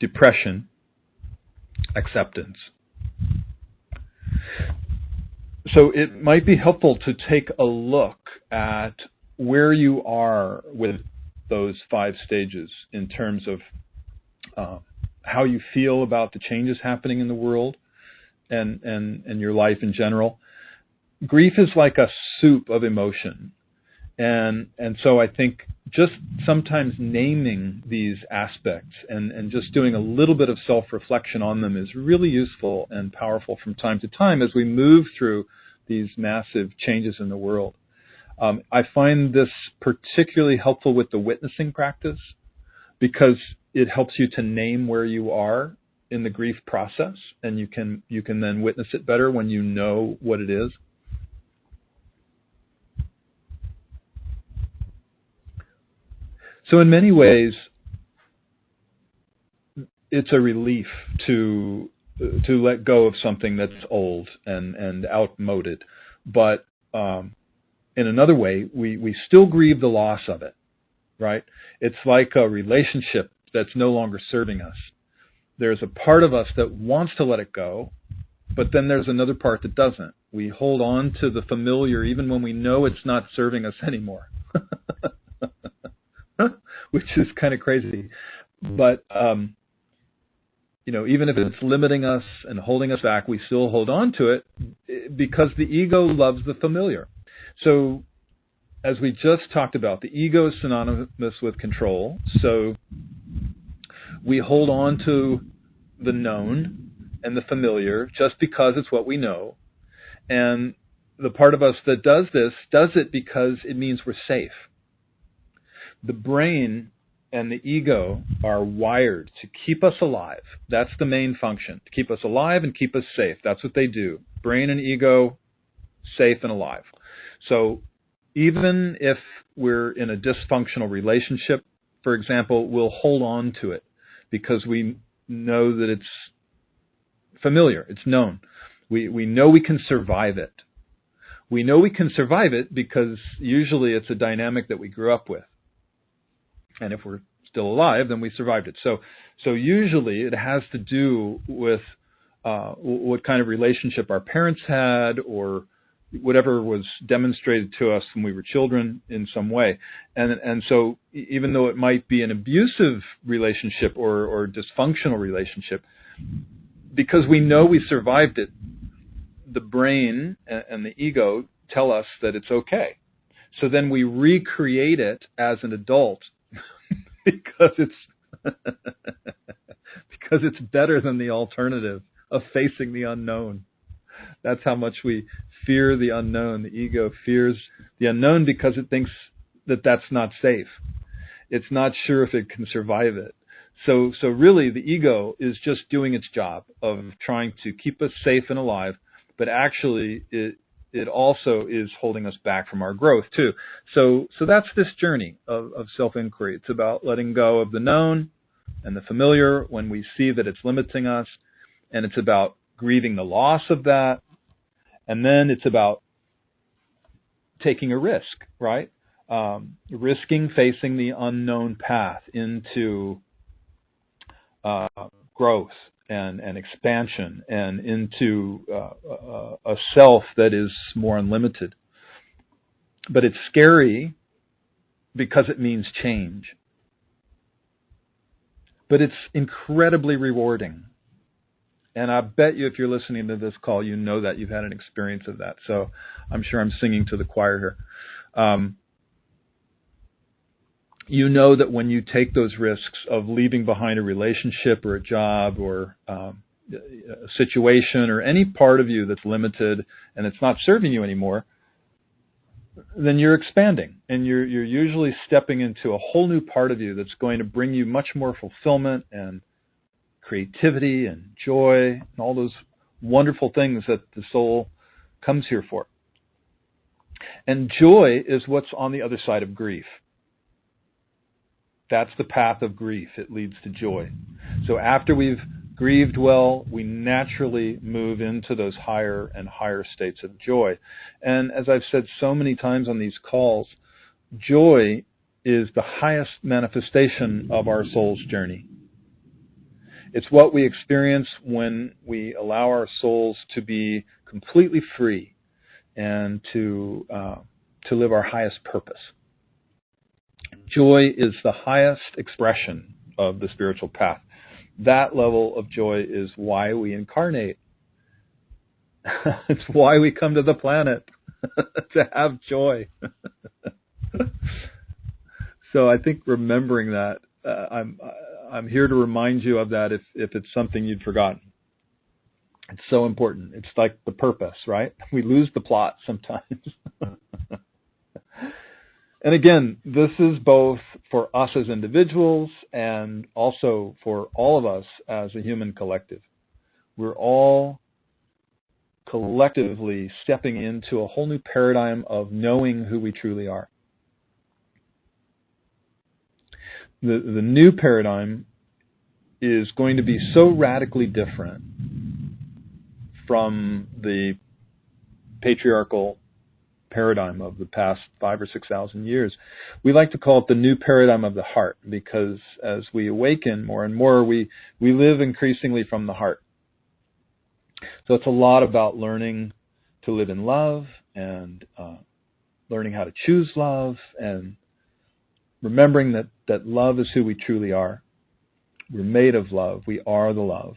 depression, acceptance. So it might be helpful to take a look at where you are with those 5 stages in terms of how you feel about the changes happening in the world and your life in general. Grief is like a soup of emotion. And so I think just sometimes naming these aspects and just doing a little bit of self-reflection on them is really useful and powerful from time to time as we move through these massive changes in the world. I find this particularly helpful with the witnessing practice because it helps you to name where you are in the grief process, and you can then witness it better when you know what it is. So in many ways, it's a relief to let go of something that's old and outmoded. But in another way, we still grieve the loss of it, right? It's like a relationship that's no longer serving us. There's a part of us that wants to let it go, but then there's another part that doesn't. We hold on to the familiar even when we know it's not serving us anymore. Which is kind of crazy. But, even if it's limiting us and holding us back, we still hold on to it because the ego loves the familiar. So, as we just talked about, the ego is synonymous with control. So, we hold on to the known and the familiar just because it's what we know. And the part of us that does this does it because it means we're safe. The brain and the ego are wired to keep us alive. That's the main function, to keep us alive and keep us safe. That's what they do. Brain and ego, safe and alive. So even if we're in a dysfunctional relationship, for example, we'll hold on to it because we know that it's familiar, it's known. We know we can survive it. We know we can survive it because usually it's a dynamic that we grew up with. And if we're still alive, then we survived it. So usually it has to do with what kind of relationship our parents had, or whatever was demonstrated to us when we were children in some way. And so even though it might be an abusive relationship or dysfunctional relationship, because we know we survived it, the brain and the ego tell us that it's okay. So then we recreate it as an adult because it's better than the alternative of facing the unknown. That's how much we fear the unknown. The ego fears the unknown because it thinks that that's not safe. It's not sure if it can survive it. So really the ego is just doing its job of trying to keep us safe and alive, but actually it also is holding us back from our growth too. So that's this journey of self-inquiry. It's about letting go of the known and the familiar when we see that it's limiting us, and it's about grieving the loss of that, and then it's about taking a risk, right? Risking facing the unknown path into growth and expansion, and into a self that is more unlimited. But it's scary because it means change. But it's incredibly rewarding. And I bet you if you're listening to this call, you know that you've had an experience of that. So I'm sure I'm singing to the choir here. You know that when you take those risks of leaving behind a relationship or a job or a situation or any part of you that's limited and it's not serving you anymore, then you're expanding, and you're usually stepping into a whole new part of you that's going to bring you much more fulfillment and creativity and joy and all those wonderful things that the soul comes here for. And joy is what's on the other side of grief. That's the path of grief. It leads to joy. So after we've grieved well, we naturally move into those higher and higher states of joy. And as I've said so many times on these calls, joy is the highest manifestation of our soul's journey. It's what we experience when we allow our souls to be completely free and to live our highest purpose. Joy is the highest expression of the spiritual path. That level of joy is why we incarnate. It's why we come to the planet, to have joy. So I think remembering that, I'm here to remind you of that if it's something you'd forgotten. It's so important. It's like the purpose, right? We lose the plot sometimes. And again, this is both for us as individuals and also for all of us as a human collective. We're all collectively stepping into a whole new paradigm of knowing who we truly are. The new paradigm is going to be so radically different from the patriarchal paradigm of the past 5,000 or 6,000 years. We like to call it the new paradigm of the heart, because as we awaken more and more, we live increasingly from the heart. So it's a lot about learning to live in love and learning how to choose love and remembering that love is who we truly are. We're made of love. We are the love.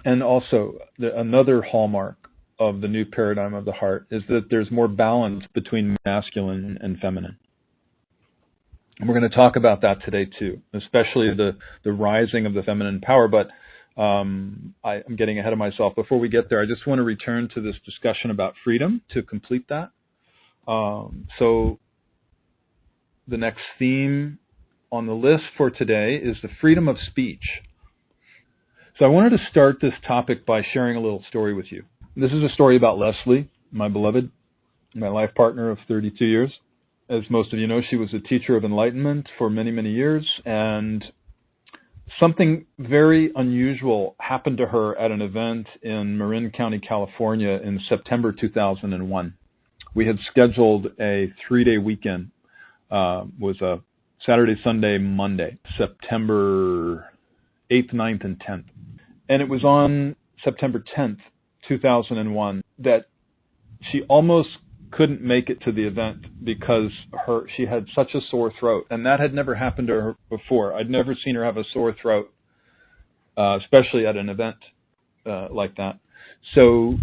And also, another hallmark of the new paradigm of the heart is that there's more balance between masculine and feminine. And we're going to talk about that today too, especially the rising of the feminine power. But I'm getting ahead of myself. Before we get there, I just want to return to this discussion about freedom to complete that. So the next theme on the list for today is the freedom of speech. So I wanted to start this topic by sharing a little story with you. This is a story about Leslie, my beloved, my life partner of 32 years. As most of you know, she was a teacher of enlightenment for many, many years, and something very unusual happened to her at an event in Marin County, California in September 2001. We had scheduled a 3-day weekend. Was a Saturday, Sunday, Monday, September 8th, 9th, and 10th. And it was on September 10th, 2001, that she almost couldn't make it to the event because she had such a sore throat. And that had never happened to her before. I'd never seen her have a sore throat, especially at an event like that. So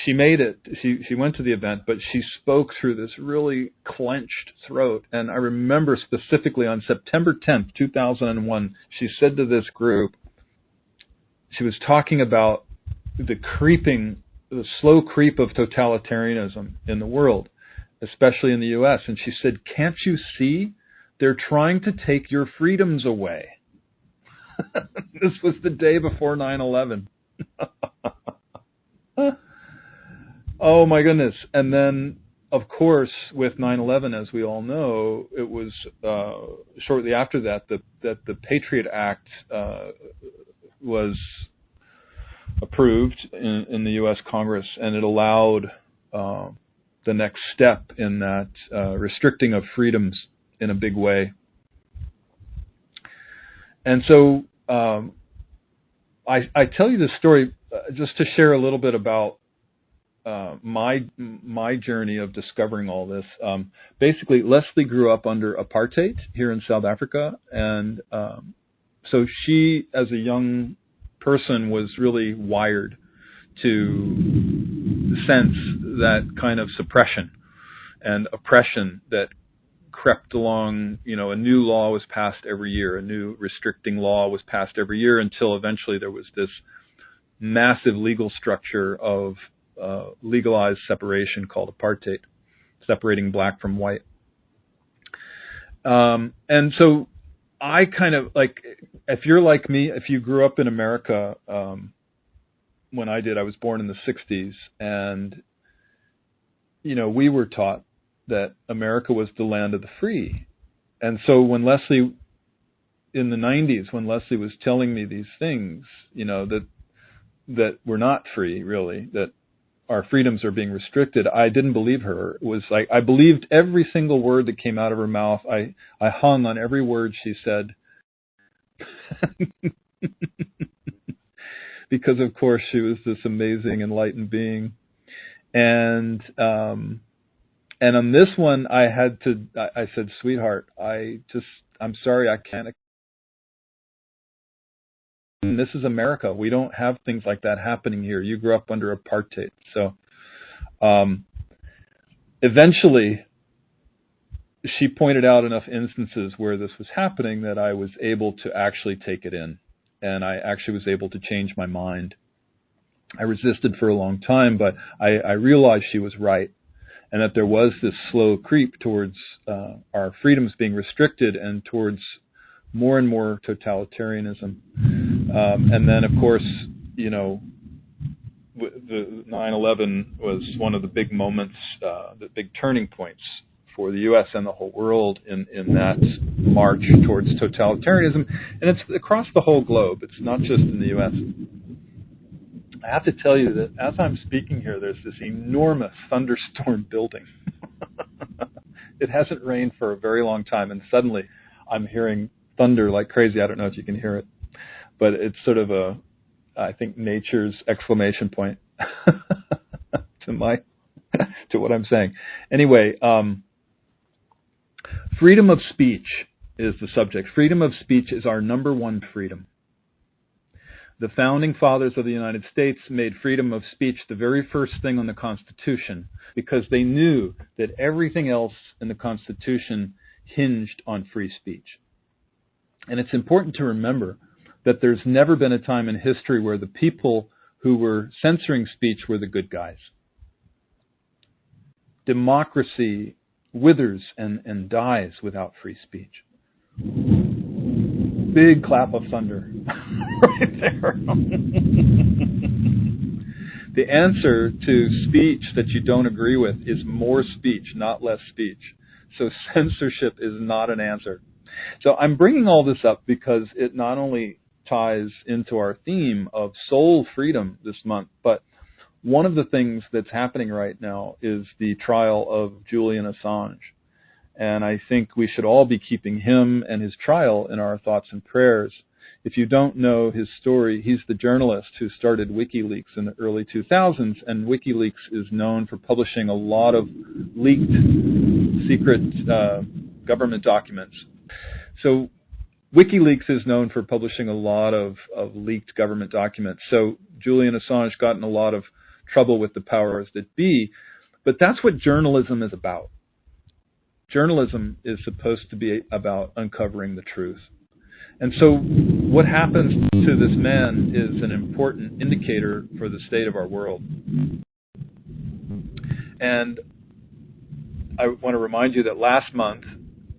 she made it. She went to the event, but she spoke through this really clenched throat. And I remember specifically on September 10th, 2001, she said to this group, she was talking about the slow creep of totalitarianism in the world, especially in the U.S. And she said, "Can't you see? They're trying to take your freedoms away." This was the day before 9/11. Oh my goodness. And then, of course, with 9/11, as we all know, it was shortly after that the Patriot Act was approved in the U.S. Congress, and it allowed the next step in that restricting of freedoms in a big way. And so I tell you this story just to share a little bit about my journey of discovering all this. Basically, Leslie grew up under apartheid here in South Africa, and so she, as a young person, was really wired to sense that kind of suppression and oppression that crept along. You know, a new law was passed every year, a new restricting law was passed every year, until eventually there was this massive legal structure of legalized separation called apartheid, separating black from white. And so I kind of, like, if you're like me, if you grew up in America, when I did, I was born in the 60s, and, you know, we were taught that America was the land of the free. And so when Leslie, in the 90s, when Leslie was telling me these things, you know, that we're not free, really, that our freedoms are being restricted, I didn't believe her. It was like I believed every single word that came out of her mouth. I hung on every word she said. Because, of course, she was this amazing, enlightened being. And on this one, I said, "Sweetheart, I'm sorry, I can't. This is America. We don't have things like that happening here. You grew up under apartheid." So eventually, she pointed out enough instances where this was happening that I was able to actually take it in. And I actually was able to change my mind. I resisted for a long time, but I realized she was right, and that there was this slow creep towards our freedoms being restricted and towards more and more totalitarianism. And then, of course, you know, the 9/11 was one of the big moments, the big turning points for the U.S. and the whole world in that march towards totalitarianism. And it's across the whole globe. It's not just in the U.S. I have to tell you that as I'm speaking here, there's this enormous thunderstorm building. It hasn't rained for a very long time, and suddenly I'm hearing thunder like crazy. I don't know if you can hear it, but it's sort of I think, nature's exclamation point to what I'm saying. Anyway, freedom of speech is the subject. Freedom of speech is our number one freedom. The founding fathers of the United States made freedom of speech the very first thing on the Constitution because they knew that everything else in the Constitution hinged on free speech. And it's important to remember that there's never been a time in history where the people who were censoring speech were the good guys. Democracy withers and dies without free speech. Big clap of thunder right there. The answer to speech that you don't agree with is more speech, not less speech. So censorship is not an answer. So I'm bringing all this up because it not only ties into our theme of soul freedom this month, but one of the things that's happening right now is the trial of Julian Assange. And I think we should all be keeping him and his trial in our thoughts and prayers. If you don't know his story, he's the journalist who started WikiLeaks in the early 2000s, and WikiLeaks is known for publishing a lot of leaked secret government documents. So WikiLeaks is known for publishing a lot of leaked government documents. So Julian Assange got in a lot of trouble with the powers that be, but that's what journalism is about. Journalism is supposed to be about uncovering the truth. And so what happens to this man is an important indicator for the state of our world. And I want to remind you that last month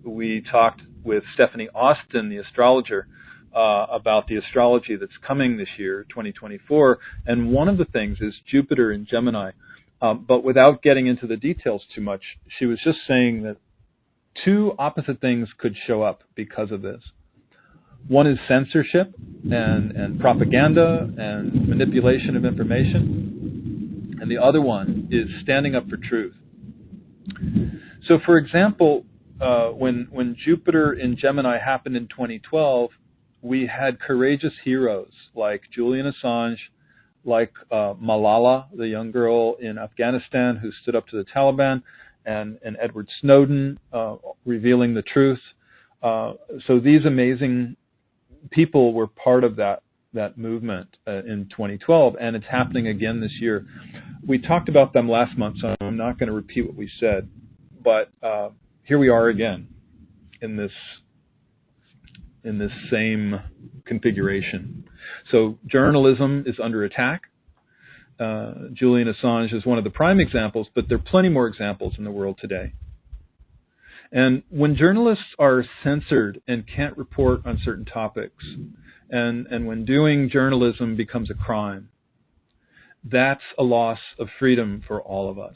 we talked with Stephanie Austin, the astrologer, about the astrology that's coming this year, 2024. And one of the things is Jupiter in Gemini. But without getting into the details too much, she was just saying that two opposite things could show up because of this. One is censorship and propaganda and manipulation of information. And the other one is standing up for truth. So, for example, when Jupiter in Gemini happened in 2012, we had courageous heroes like Julian Assange, like Malala, the young girl in Afghanistan who stood up to the Taliban, and Edward Snowden revealing the truth. So these amazing people were part of that movement in 2012, and it's happening again this year. We talked about them last month, so I'm not going to repeat what we said, but here we are again in this same configuration. So journalism is under attack. Julian Assange is one of the prime examples, but there are plenty more examples in the world today. And when journalists are censored and can't report on certain topics, and when doing journalism becomes a crime, that's a loss of freedom for all of us.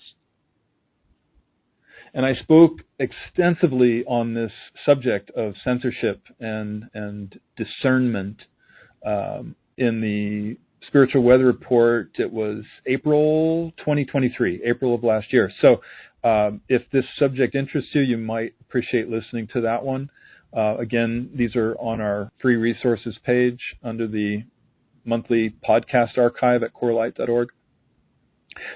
And I spoke extensively on this subject of censorship and discernment in the Spiritual Weather Report. It was April 2023, April of last year. So if this subject interests you, you might appreciate listening to that one. Again, these are on our free resources page under the monthly podcast archive at corelight.org.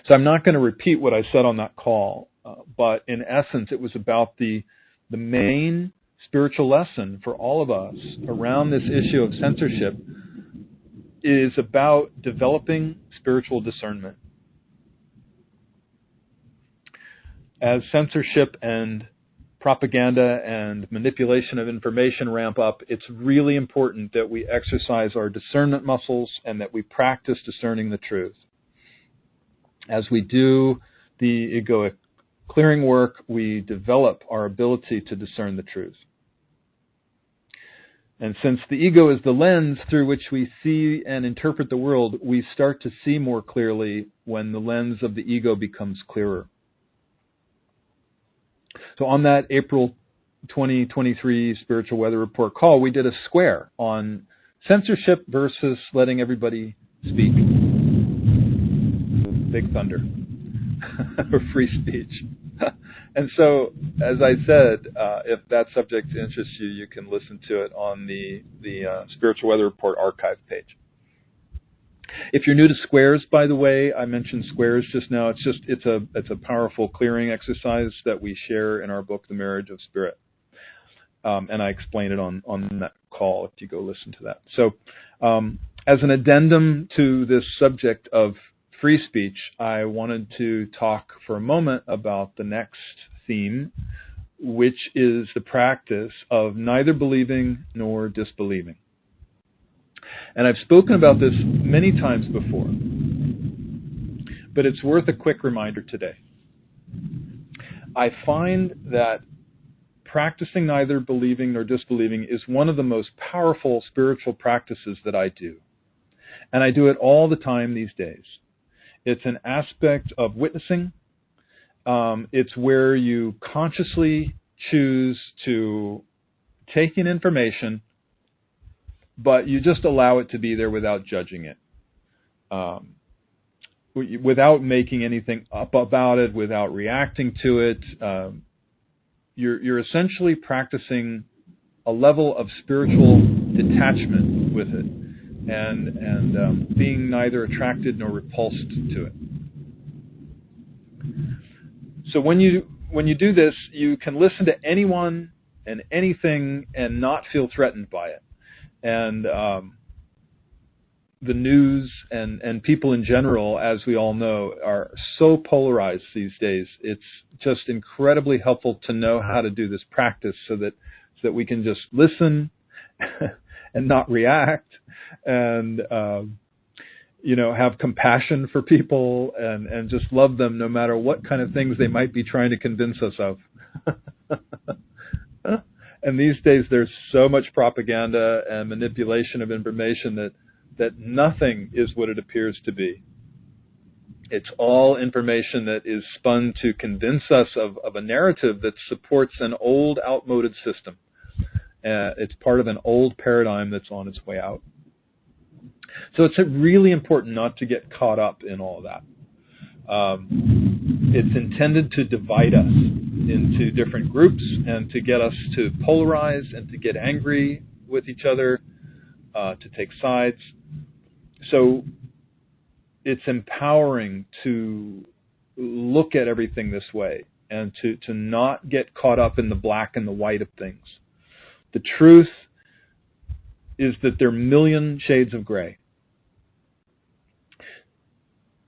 So I'm not going to repeat what I said on that call, but in essence, it was about the main spiritual lesson for all of us around this issue of censorship is about developing spiritual discernment. As censorship and propaganda and manipulation of information ramp up, it's really important that we exercise our discernment muscles and that we practice discerning the truth. As we do the egoic clearing work, we develop our ability to discern the truth. And since the ego is the lens through which we see and interpret the world, we start to see more clearly when the lens of the ego becomes clearer. So on that April 2023 Spiritual Weather Report call, we did a square on censorship versus letting everybody speak. Big thunder. Or free speech. And so, as I said, if that subject interests you, you can listen to it on the Spiritual Weather Report archive page. If you're new to squares, by the way, I mentioned squares just now. It's a powerful clearing exercise that we share in our book, The Marriage of Spirit. And I explain it on that call if you go listen to that. So, as an addendum to this subject of free speech, I wanted to talk for a moment about the next theme, which is the practice of neither believing nor disbelieving. And I've spoken about this many times before, but it's worth a quick reminder today. I find that practicing neither believing nor disbelieving is one of the most powerful spiritual practices that I do. And I do it all the time these days. It's an aspect of witnessing. It's where you consciously choose to take in information, but you just allow it to be there without judging it, without making anything up about it, without reacting to it. You're essentially practicing a level of spiritual detachment with it, and being neither attracted nor repulsed to it. So when you do this, you can listen to anyone and anything and not feel threatened by it. And the news and people in general, as we all know, are so polarized these days. It's just incredibly helpful to know how to do this practice so that we can just listen and not react, and have compassion for people and just love them no matter what kind of things they might be trying to convince us of. And these days there's so much propaganda and manipulation of information that nothing is what it appears to be. It's all information that is spun to convince us of a narrative that supports an old, outmoded system. It's part of an old paradigm that's on its way out. So it's really important not to get caught up in all that. It's intended to divide us into different groups and to get us to polarize and to get angry with each other, to take sides. So it's empowering to look at everything this way and to not get caught up in the black and the white of things. The truth is that there are a million shades of gray.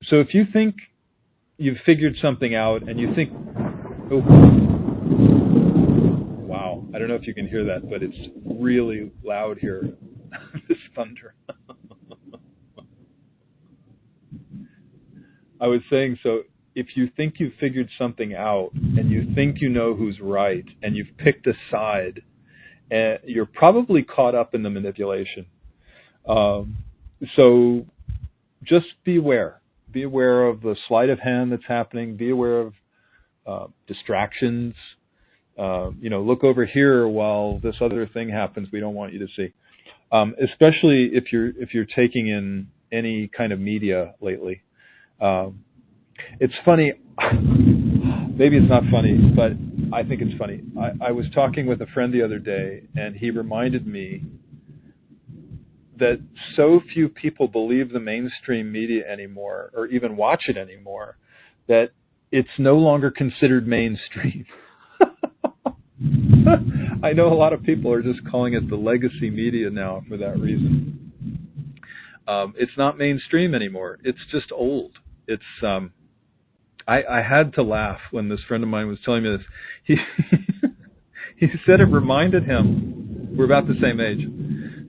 So if you think you've figured something out and you think, oh, wow, I don't know if you can hear that, but it's really loud here, this thunder. I was saying, so if you think you've figured something out and you think you know who's right and you've picked a side, you're probably caught up in the manipulation. So just be aware. Be aware of the sleight of hand that's happening. Be aware of distractions. Look over here while this other thing happens we don't want you to see. Especially if you're taking in any kind of media lately. It's funny. Maybe it's not funny, but I think it's funny. I was talking with a friend the other day, and he reminded me that so few people believe the mainstream media anymore, or even watch it anymore, that it's no longer considered mainstream. I know a lot of people are just calling it the legacy media now for that reason. It's not mainstream anymore. It's just old. It's I had to laugh when this friend of mine was telling me this. He said it reminded him, we're about the same age,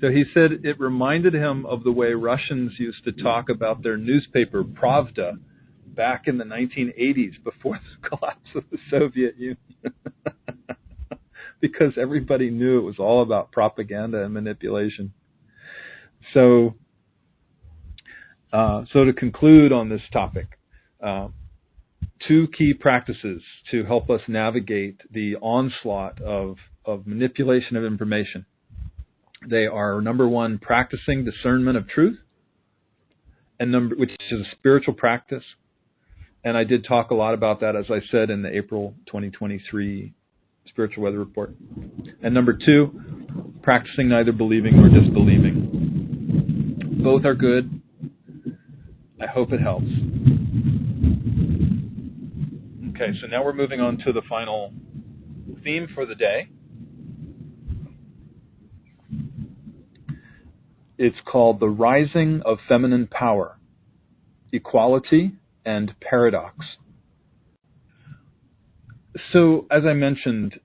so he said it reminded him of the way Russians used to talk about their newspaper, Pravda, back in the 1980s before the collapse of the Soviet Union. Because everybody knew it was all about propaganda and manipulation. So to conclude on this topic, two key practices to help us navigate the onslaught of manipulation of information. They are, number one, practicing discernment of truth, which is a spiritual practice. And I did talk a lot about that, as I said, in the April 2023 Spiritual Weather Report. And number two, practicing neither believing nor disbelieving. Both are good. I hope it helps. Okay, so now we're moving on to the final theme for the day. It's called The Rising of Feminine Power, Equality and Paradox. So, as I mentioned,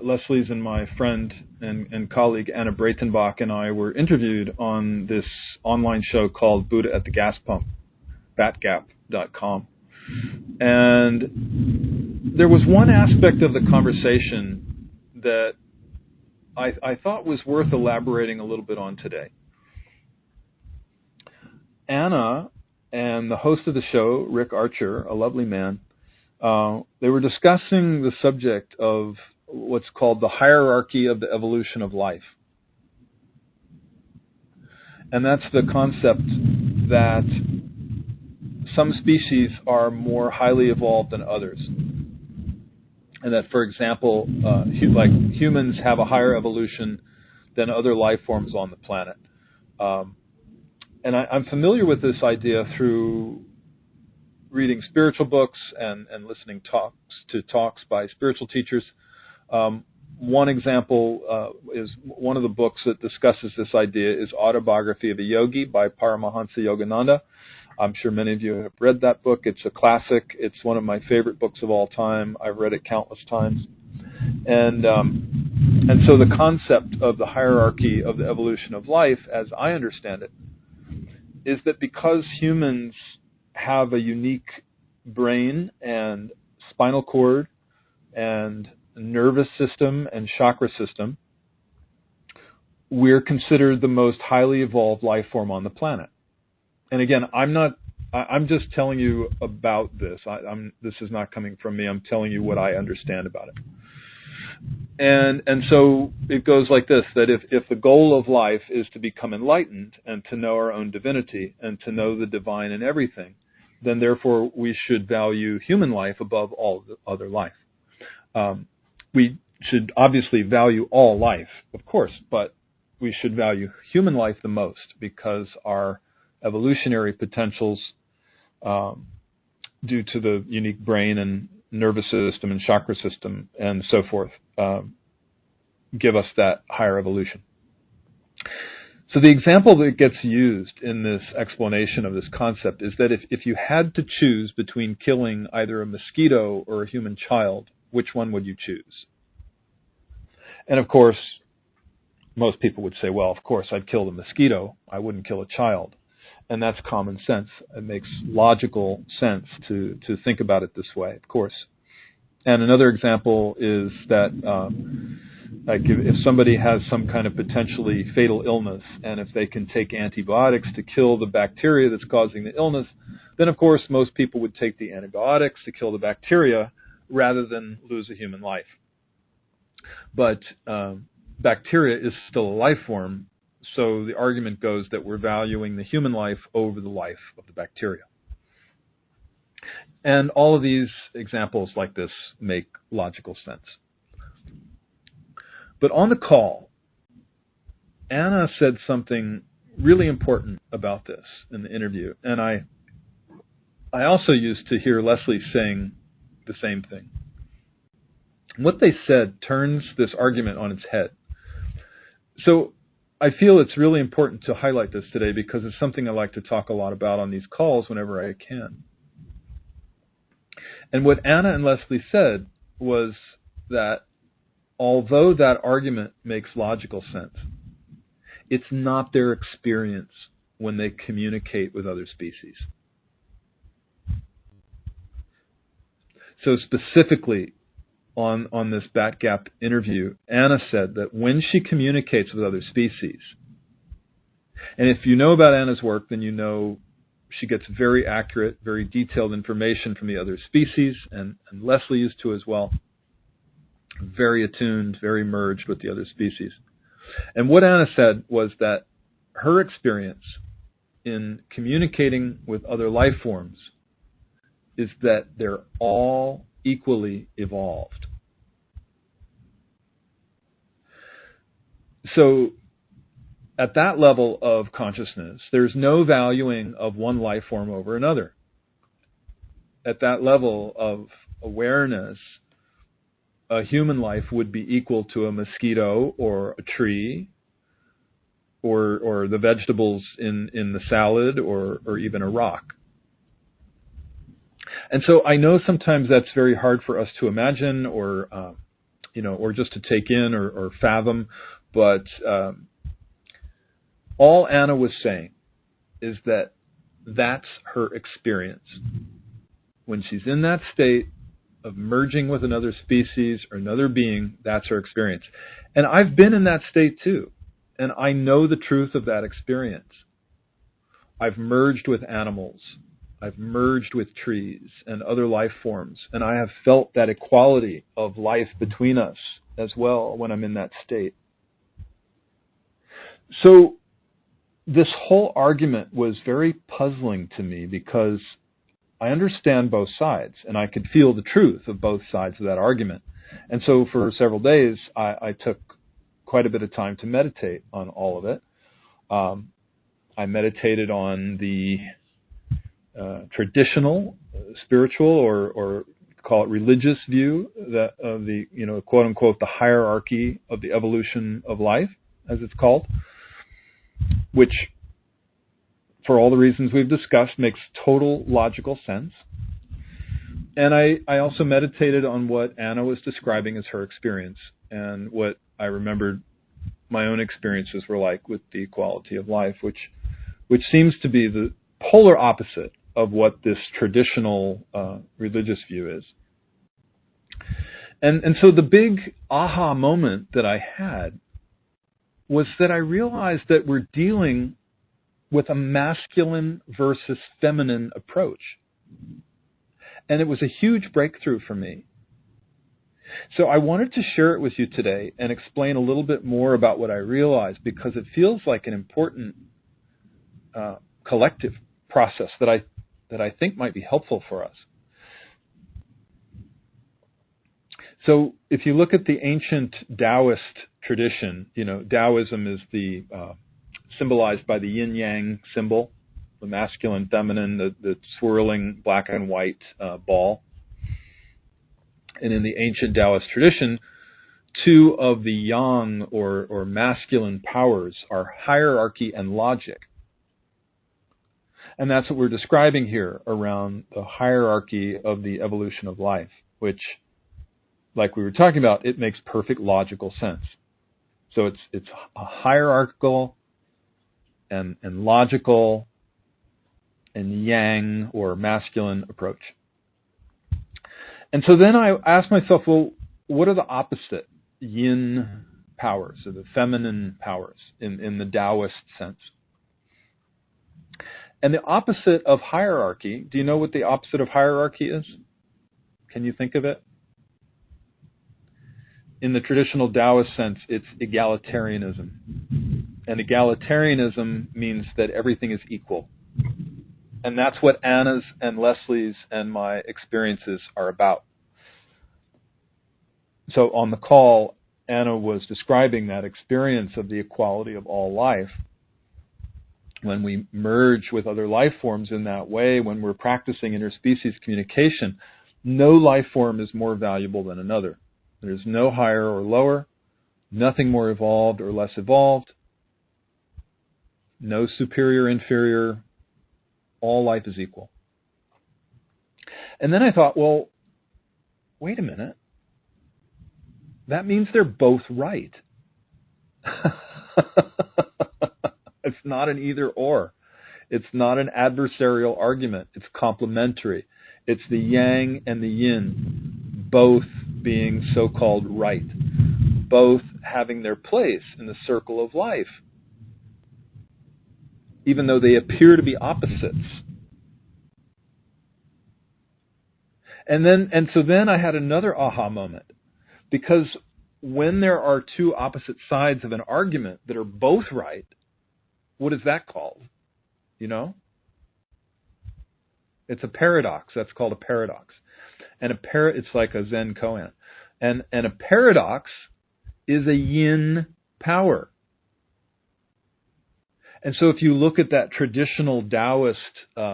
Leslie's and my friend and colleague Anna Breitenbach and I were interviewed on this online show called Buddha at the Gas Pump, batgap.com. And there was one aspect of the conversation that I thought was worth elaborating a little bit on today. Anna and the host of the show, Rick Archer, a lovely man, they were discussing the subject of what's called the hierarchy of the evolution of life. And that's the concept that some species are more highly evolved than others. And that, for example, like humans have a higher evolution than other life forms on the planet. And I'm familiar with this idea through reading spiritual books and listening to talks by spiritual teachers. One example is one of the books that discusses this idea is Autobiography of a Yogi by Paramahansa Yogananda. I'm sure many of you have read that book. It's a classic. It's one of my favorite books of all time. I've read it countless times. And so the concept of the hierarchy of the evolution of life, as I understand it, is that because humans have a unique brain and spinal cord and nervous system and chakra system, we're considered the most highly evolved life form on the planet. And again, I'm just telling you about this. This is not coming from me. I'm telling you what I understand about it. And so it goes like this, that if the goal of life is to become enlightened and to know our own divinity and to know the divine in everything, then therefore we should value human life above all other life. We should obviously value all life, of course, but we should value human life the most because our evolutionary potentials, due to the unique brain and nervous system and chakra system and so forth, give us that higher evolution. So the example that gets used in this explanation of this concept is that if you had to choose between killing either a mosquito or a human child, which one would you choose? And of course, most people would say, well, of course, I'd kill the mosquito. I wouldn't kill a child. And that's common sense. It makes logical sense to think about it this way, of course. And another example is that like if somebody has some kind of potentially fatal illness, and if they can take antibiotics to kill the bacteria that's causing the illness, then of course most people would take the antibiotics to kill the bacteria rather than lose a human life. But bacteria is still a life form, so the argument goes that we're valuing the human life over the life of the bacteria. And all of these examples like this make logical sense. But on the call, Anna said something really important about this in the interview. And I also used to hear Leslie saying the same thing. What they said turns this argument on its head. So I feel it's really important to highlight this today because it's something I like to talk a lot about on these calls whenever I can. And what Anna and Leslie said was that although that argument makes logical sense, it's not their experience when they communicate with other species. So specifically on this BatGap interview, Anna said that when she communicates with other species, and if you know about Anna's work, then you know she gets very accurate, very detailed information from the other species, and Leslie used to as well. Very attuned, very merged with the other species. And what Anna said was that her experience in communicating with other life forms is that they're all equally evolved. So at that level of consciousness, there's no valuing of one life form over another. At that level of awareness, a human life would be equal to a mosquito or a tree or the vegetables in the salad or even a rock. And so I know sometimes that's very hard for us to imagine or just to take in or fathom. But all Anna was saying is that that's her experience. When she's in that state of merging with another species or another being, that's her experience. And I've been in that state too. And I know the truth of that experience. I've merged with animals. I've merged with trees and other life forms. And I have felt that equality of life between us as well when I'm in that state. So this whole argument was very puzzling to me because I understand both sides and I could feel the truth of both sides of that argument. And so for several days, I took quite a bit of time to meditate on all of it. I meditated on the traditional, spiritual, or call it religious view that of the, quote unquote, the hierarchy of the evolution of life, as it's called, which, for all the reasons we've discussed, makes total logical sense. And I also meditated on what Anna was describing as her experience and what I remembered my own experiences were like with the equality of life, which seems to be the polar opposite of what this traditional religious view is. And so the big aha moment that I had was that I realized that we're dealing with a masculine versus feminine approach. And it was a huge breakthrough for me. So I wanted to share it with you today and explain a little bit more about what I realized, because it feels like an important collective process that I think might be helpful for us. So if you look at the ancient Taoist tradition, Taoism is the symbolized by the yin-yang symbol, the masculine, feminine, the swirling black and white ball. And in the ancient Taoist tradition, two of the yang or masculine powers are hierarchy and logic. And that's what we're describing here around the hierarchy of the evolution of life, which, like we were talking about, it makes perfect logical sense. So it's a hierarchical and logical and yang or masculine approach. And so then I asked myself, well, what are the opposite yin powers, or the feminine powers in the Taoist sense? And the opposite of hierarchy, do you know what the opposite of hierarchy is? Can you think of it? In the traditional Taoist sense, it's egalitarianism. And egalitarianism means that everything is equal. And that's what Anna's and Leslie's and my experiences are about. So on the call, Anna was describing that experience of the equality of all life. When we merge with other life forms in that way, when we're practicing interspecies communication, no life form is more valuable than another. There's no higher or lower, nothing more evolved or less evolved, no superior, inferior. All life is equal. And then I thought, well, wait a minute. That means they're both right. It's not an either or. It's not an adversarial argument. It's complementary. It's the yang and the yin, both being so-called right, both having their place in the circle of life, even though they appear to be opposites. And so then I had another aha moment, because when there are two opposite sides of an argument that are both right, what is that called? It's a paradox. That's called a paradox. And it's like a Zen koan. And a paradox is a yin power. And so if you look at that traditional Taoist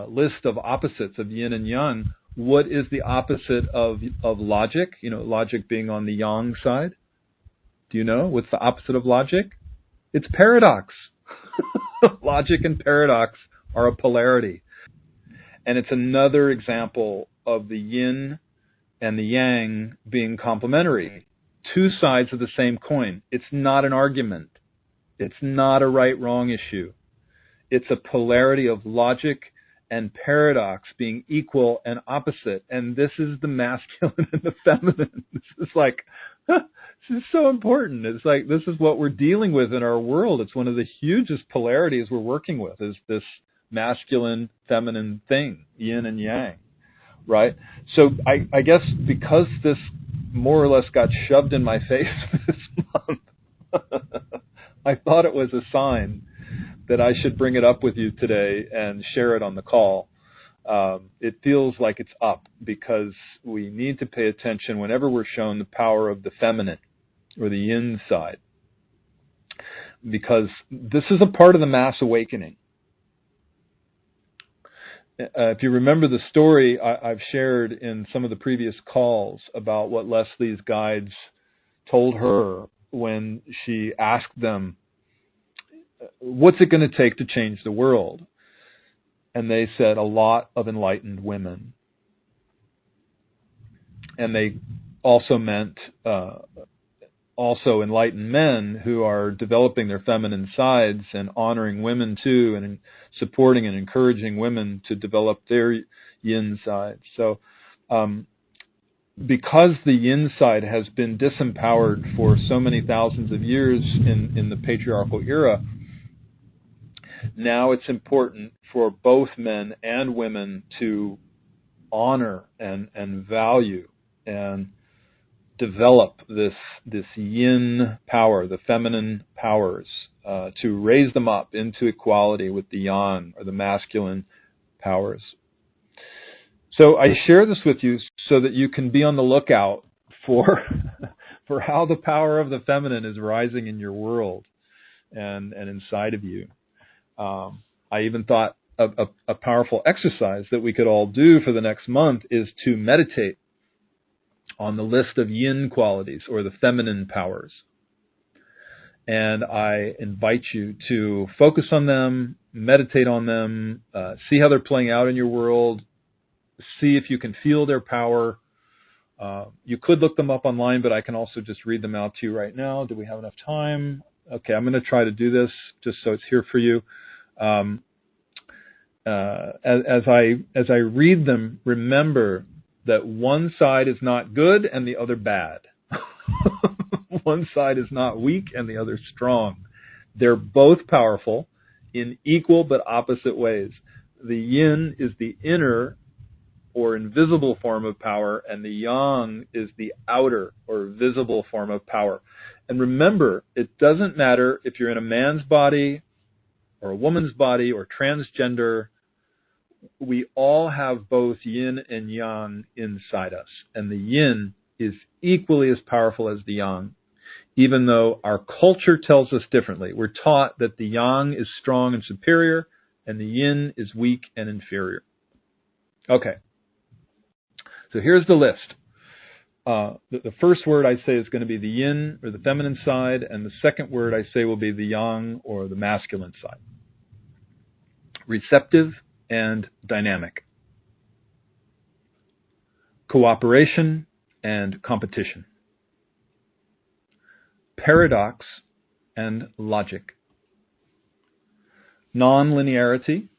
list of opposites of yin and yang, what is the opposite of logic? Logic being on the yang side. Do you know what's the opposite of logic? It's paradox. Logic and paradox are a polarity. And it's another example of the yin and the yang being complementary. Two sides of the same coin. It's not an argument. It's not a right-wrong issue. It's a polarity of logic and paradox being equal and opposite. And this is the masculine and the feminine. This is like, this is so important. It's like, this is what we're dealing with in our world. It's one of the hugest polarities we're working with, is this masculine, feminine thing, yin and yang, right? So I guess because this more or less got shoved in my face this month, I thought it was a sign that I should bring it up with you today and share it on the call. It feels like it's up because we need to pay attention whenever we're shown the power of the feminine or the yin side, because this is a part of the mass awakening. If you remember the story I've shared in some of the previous calls about what Leslie's guides told her when she asked them, what's it going to take to change the world? And they said, a lot of enlightened women. And they also meant also enlightened men who are developing their feminine sides and honoring women too, and supporting and encouraging women to develop their yin side. So because the yin side has been disempowered for so many thousands of years in the patriarchal era, now it's important for both men and women to honor and value and develop this yin power, the feminine powers, to raise them up into equality with the yang, or the masculine powers. So I share this with you so that you can be on the lookout for how the power of the feminine is rising in your world and inside of you. I even thought a powerful exercise that we could all do for the next month is to meditate on the list of yin qualities, or the feminine powers. And I invite you to focus on them, meditate on them, see how they're playing out in your world, see if you can feel their power. You could look them up online, but I can also just read them out to you right now. Do we have enough time? Okay, I'm going to try to do this just so it's here for you. As I read them, remember that one side is not good and the other bad. One side is not weak and the other strong. They're both powerful in equal but opposite ways. The yin is the inner or invisible form of power, and the yang is the outer or visible form of power. And remember, it doesn't matter if you're in a man's body or a woman's body or transgender. We all have both yin and yang inside us, and the yin is equally as powerful as the yang, even though our culture tells us differently. We're taught that the yang is strong and superior, and the yin is weak and inferior. Okay, so here's the list. The first word I say is going to be the yin, or the feminine side, and the second word I say will be the yang, or the masculine side. Receptive and dynamic. Cooperation and competition. Paradox and logic. Non-linearity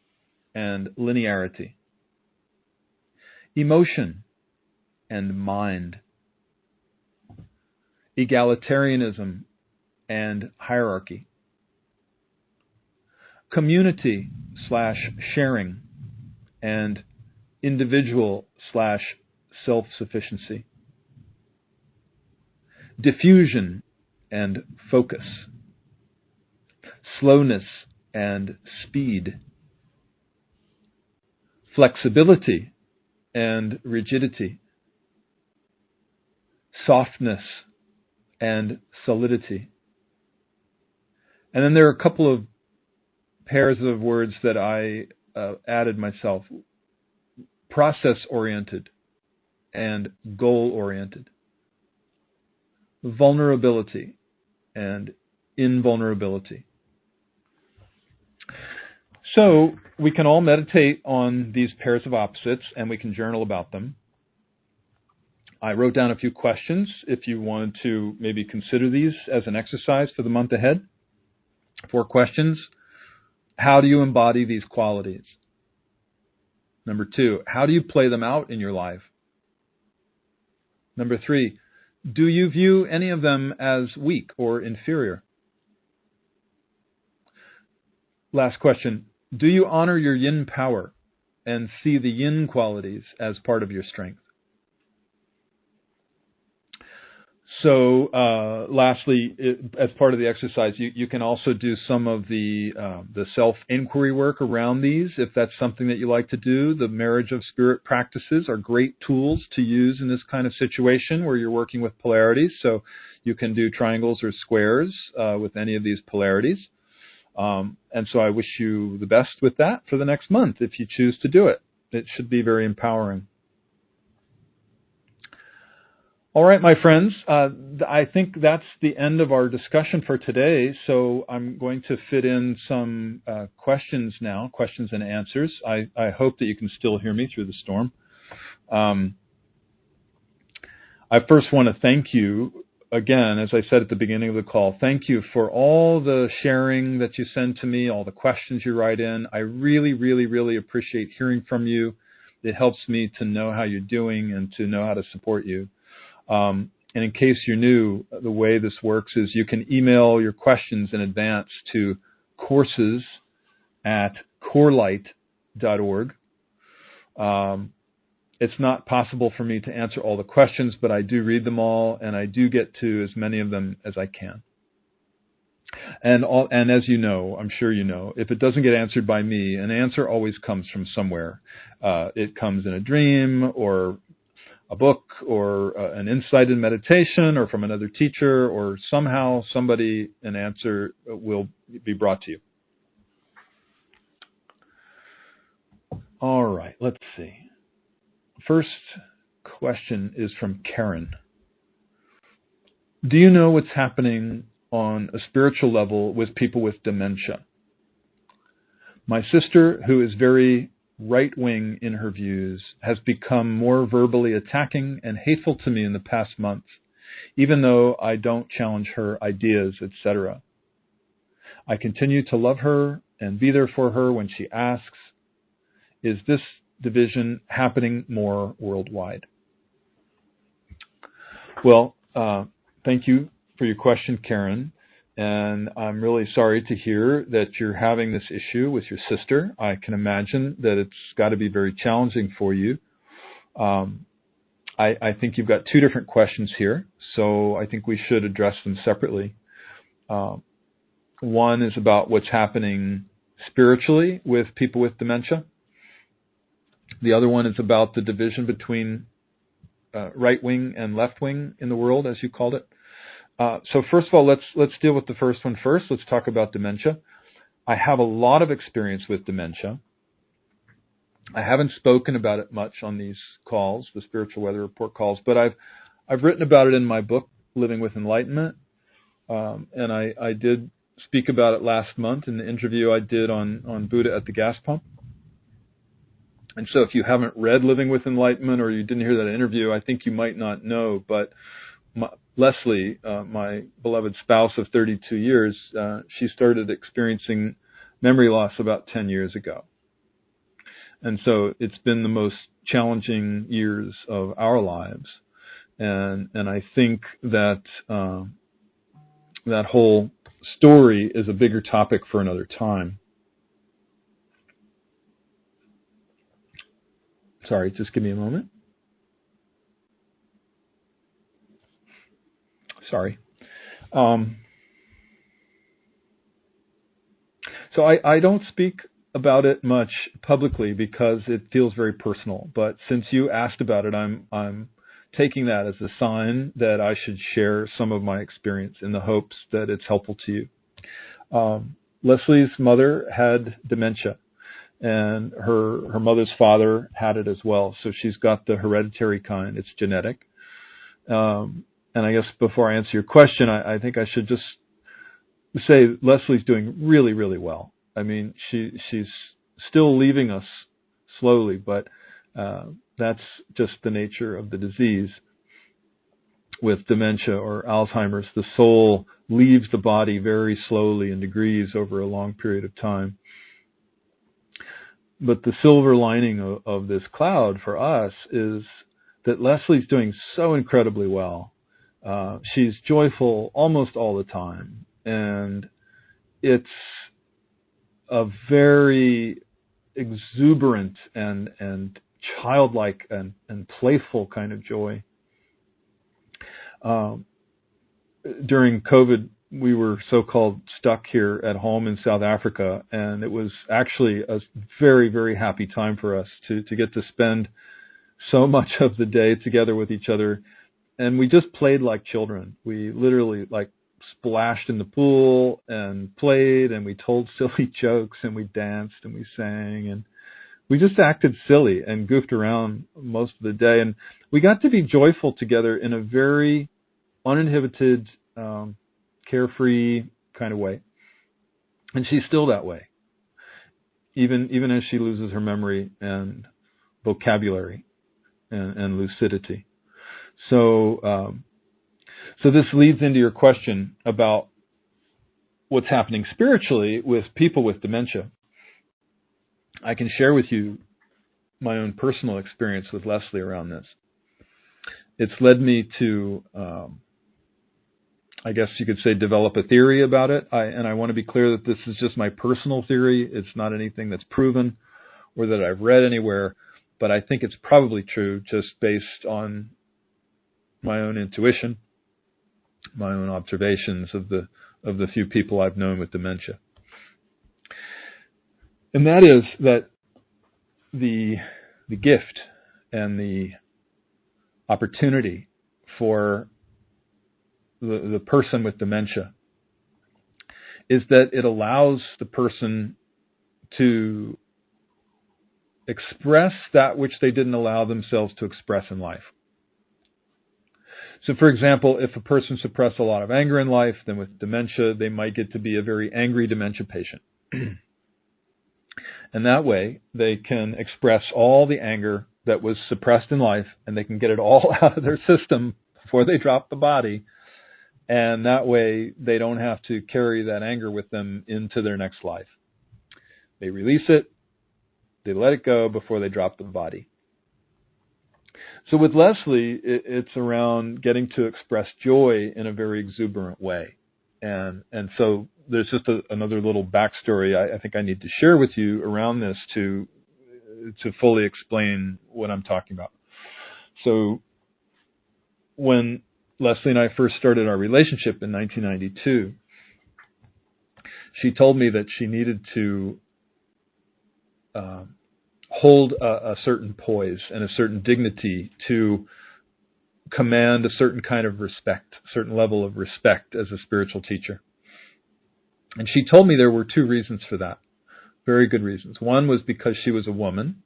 and linearity. Emotion and mind. Egalitarianism and hierarchy. Community/sharing and individual/self-sufficiency. Diffusion and focus. Slowness and speed. Flexibility and rigidity. Softness and solidity. And then there are a couple of pairs of words that I added myself. Process-oriented and goal-oriented. Vulnerability and invulnerability. So we can all meditate on these pairs of opposites, and we can journal about them. I wrote down a few questions if you wanted to maybe consider these as an exercise for the month ahead. 4 questions. How do you embody these qualities? Number 2, how do you play them out in your life? Number 3, do you view any of them as weak or inferior? Last question, do you honor your yin power and see the yin qualities as part of your strength? So lastly, as part of the exercise, you can also do some of the self-inquiry work around these, if that's something that you like to do. The marriage of spirit practices are great tools to use in this kind of situation where you're working with polarities. So you can do triangles or squares with any of these polarities. And so I wish you the best with that for the next month if you choose to do it. It should be very empowering. All right, my friends, I think that's the end of our discussion for today. So I'm going to fit in some questions now, questions and answers. I hope that you can still hear me through the storm. I first want to thank you again, as I said at the beginning of the call, thank you for all the sharing that you send to me, all the questions you write in. I really, really, really appreciate hearing from you. It helps me to know how you're doing and to know how to support you. And in case you're new, the way this works is you can email your questions in advance to courses@corelight.org. It's not possible for me to answer all the questions, but I do read them all, and I do get to as many of them as I can. And as you know, I'm sure you know, if it doesn't get answered by me, an answer always comes from somewhere. It comes in a dream, or a book, or an insight in meditation, or from another teacher, or somehow an answer will be brought to you. All right, let's see. First question is from Karen. Do you know what's happening on a spiritual level with people with dementia? My sister, who is very right-wing in her views, has become more verbally attacking and hateful to me in the past month, even though I don't challenge her ideas, etc. I continue to love her and be there for her when she asks, is this division happening more worldwide? Well, thank you for your question, Karen. And I'm really sorry to hear that you're having this issue with your sister. I can imagine that it's got to be very challenging for you. I think you've got 2 different questions here, so I think we should address them separately. One is about what's happening spiritually with people with dementia. The other one is about the division between right wing and left wing in the world, as you called it. So first of all, let's deal with the first one first. Let's talk about dementia. I have a lot of experience with dementia. I haven't spoken about it much on these calls, the Spiritual Weather Report calls, but I've written about it in my book, Living with Enlightenment, and I did speak about it last month in the interview I did on Buddha at the gas pump. And so if you haven't read Living with Enlightenment, or you didn't hear that interview, I think you might not know, but Leslie, my beloved spouse of 32 years, she started experiencing memory loss about 10 years ago. And so it's been the most challenging years of our lives. And I think that that whole story is a bigger topic for another time. Sorry, just give me a moment. Sorry. So I don't speak about it much publicly because it feels very personal. But since you asked about it, I'm taking that as a sign that I should share some of my experience in the hopes that it's helpful to you. Leslie's mother had dementia, and her mother's father had it as well. So she's got the hereditary kind. It's genetic. And I guess before I answer your question, I think I should just say Leslie's doing really, really well. I mean, she's still leaving us slowly, but that's just the nature of the disease. With dementia or Alzheimer's, the soul leaves the body very slowly in degrees over a long period of time. But the silver lining of this cloud for us is that Leslie's doing so incredibly well. She's joyful almost all the time, and it's a very exuberant and childlike and playful kind of joy. During COVID, we were so-called stuck here at home in South Africa, and it was actually a very, very happy time for us to get to spend so much of the day together with each other. And we just played like children. We literally splashed in the pool and played, and we told silly jokes, and we danced and we sang, and we just acted silly and goofed around most of the day. And we got to be joyful together in a very uninhibited, carefree kind of way. And she's still that way, even as she loses her memory and vocabulary and lucidity. So this leads into your question about what's happening spiritually with people with dementia. I can share with you my own personal experience with Leslie around this. It's led me to, I guess you could say, develop a theory about it. And I want to be clear that this is just my personal theory. It's not anything that's proven or that I've read anywhere, but I think it's probably true just based on my own intuition, my own observations of the few people I've known with dementia. And that is that the gift and the opportunity for the person with dementia is that it allows the person to express that which they didn't allow themselves to express in life. So, for example, if a person suppressed a lot of anger in life, then with dementia, they might get to be a very angry dementia patient. And that way, they can express all the anger that was suppressed in life, and they can get it all out of their system before they drop the body. And that way, they don't have to carry that anger with them into their next life. They release it, they let it go before they drop the body. So with Leslie, it's around getting to express joy in a very exuberant way. And so there's just another little backstory I think I need to share with you around this to fully explain what I'm talking about. So when Leslie and I first started our relationship in 1992, she told me that she needed to hold a certain poise and a certain dignity to command a certain kind of respect, a certain level of respect as a spiritual teacher. And she told me there were two reasons for that, very good reasons. One was because she was a woman,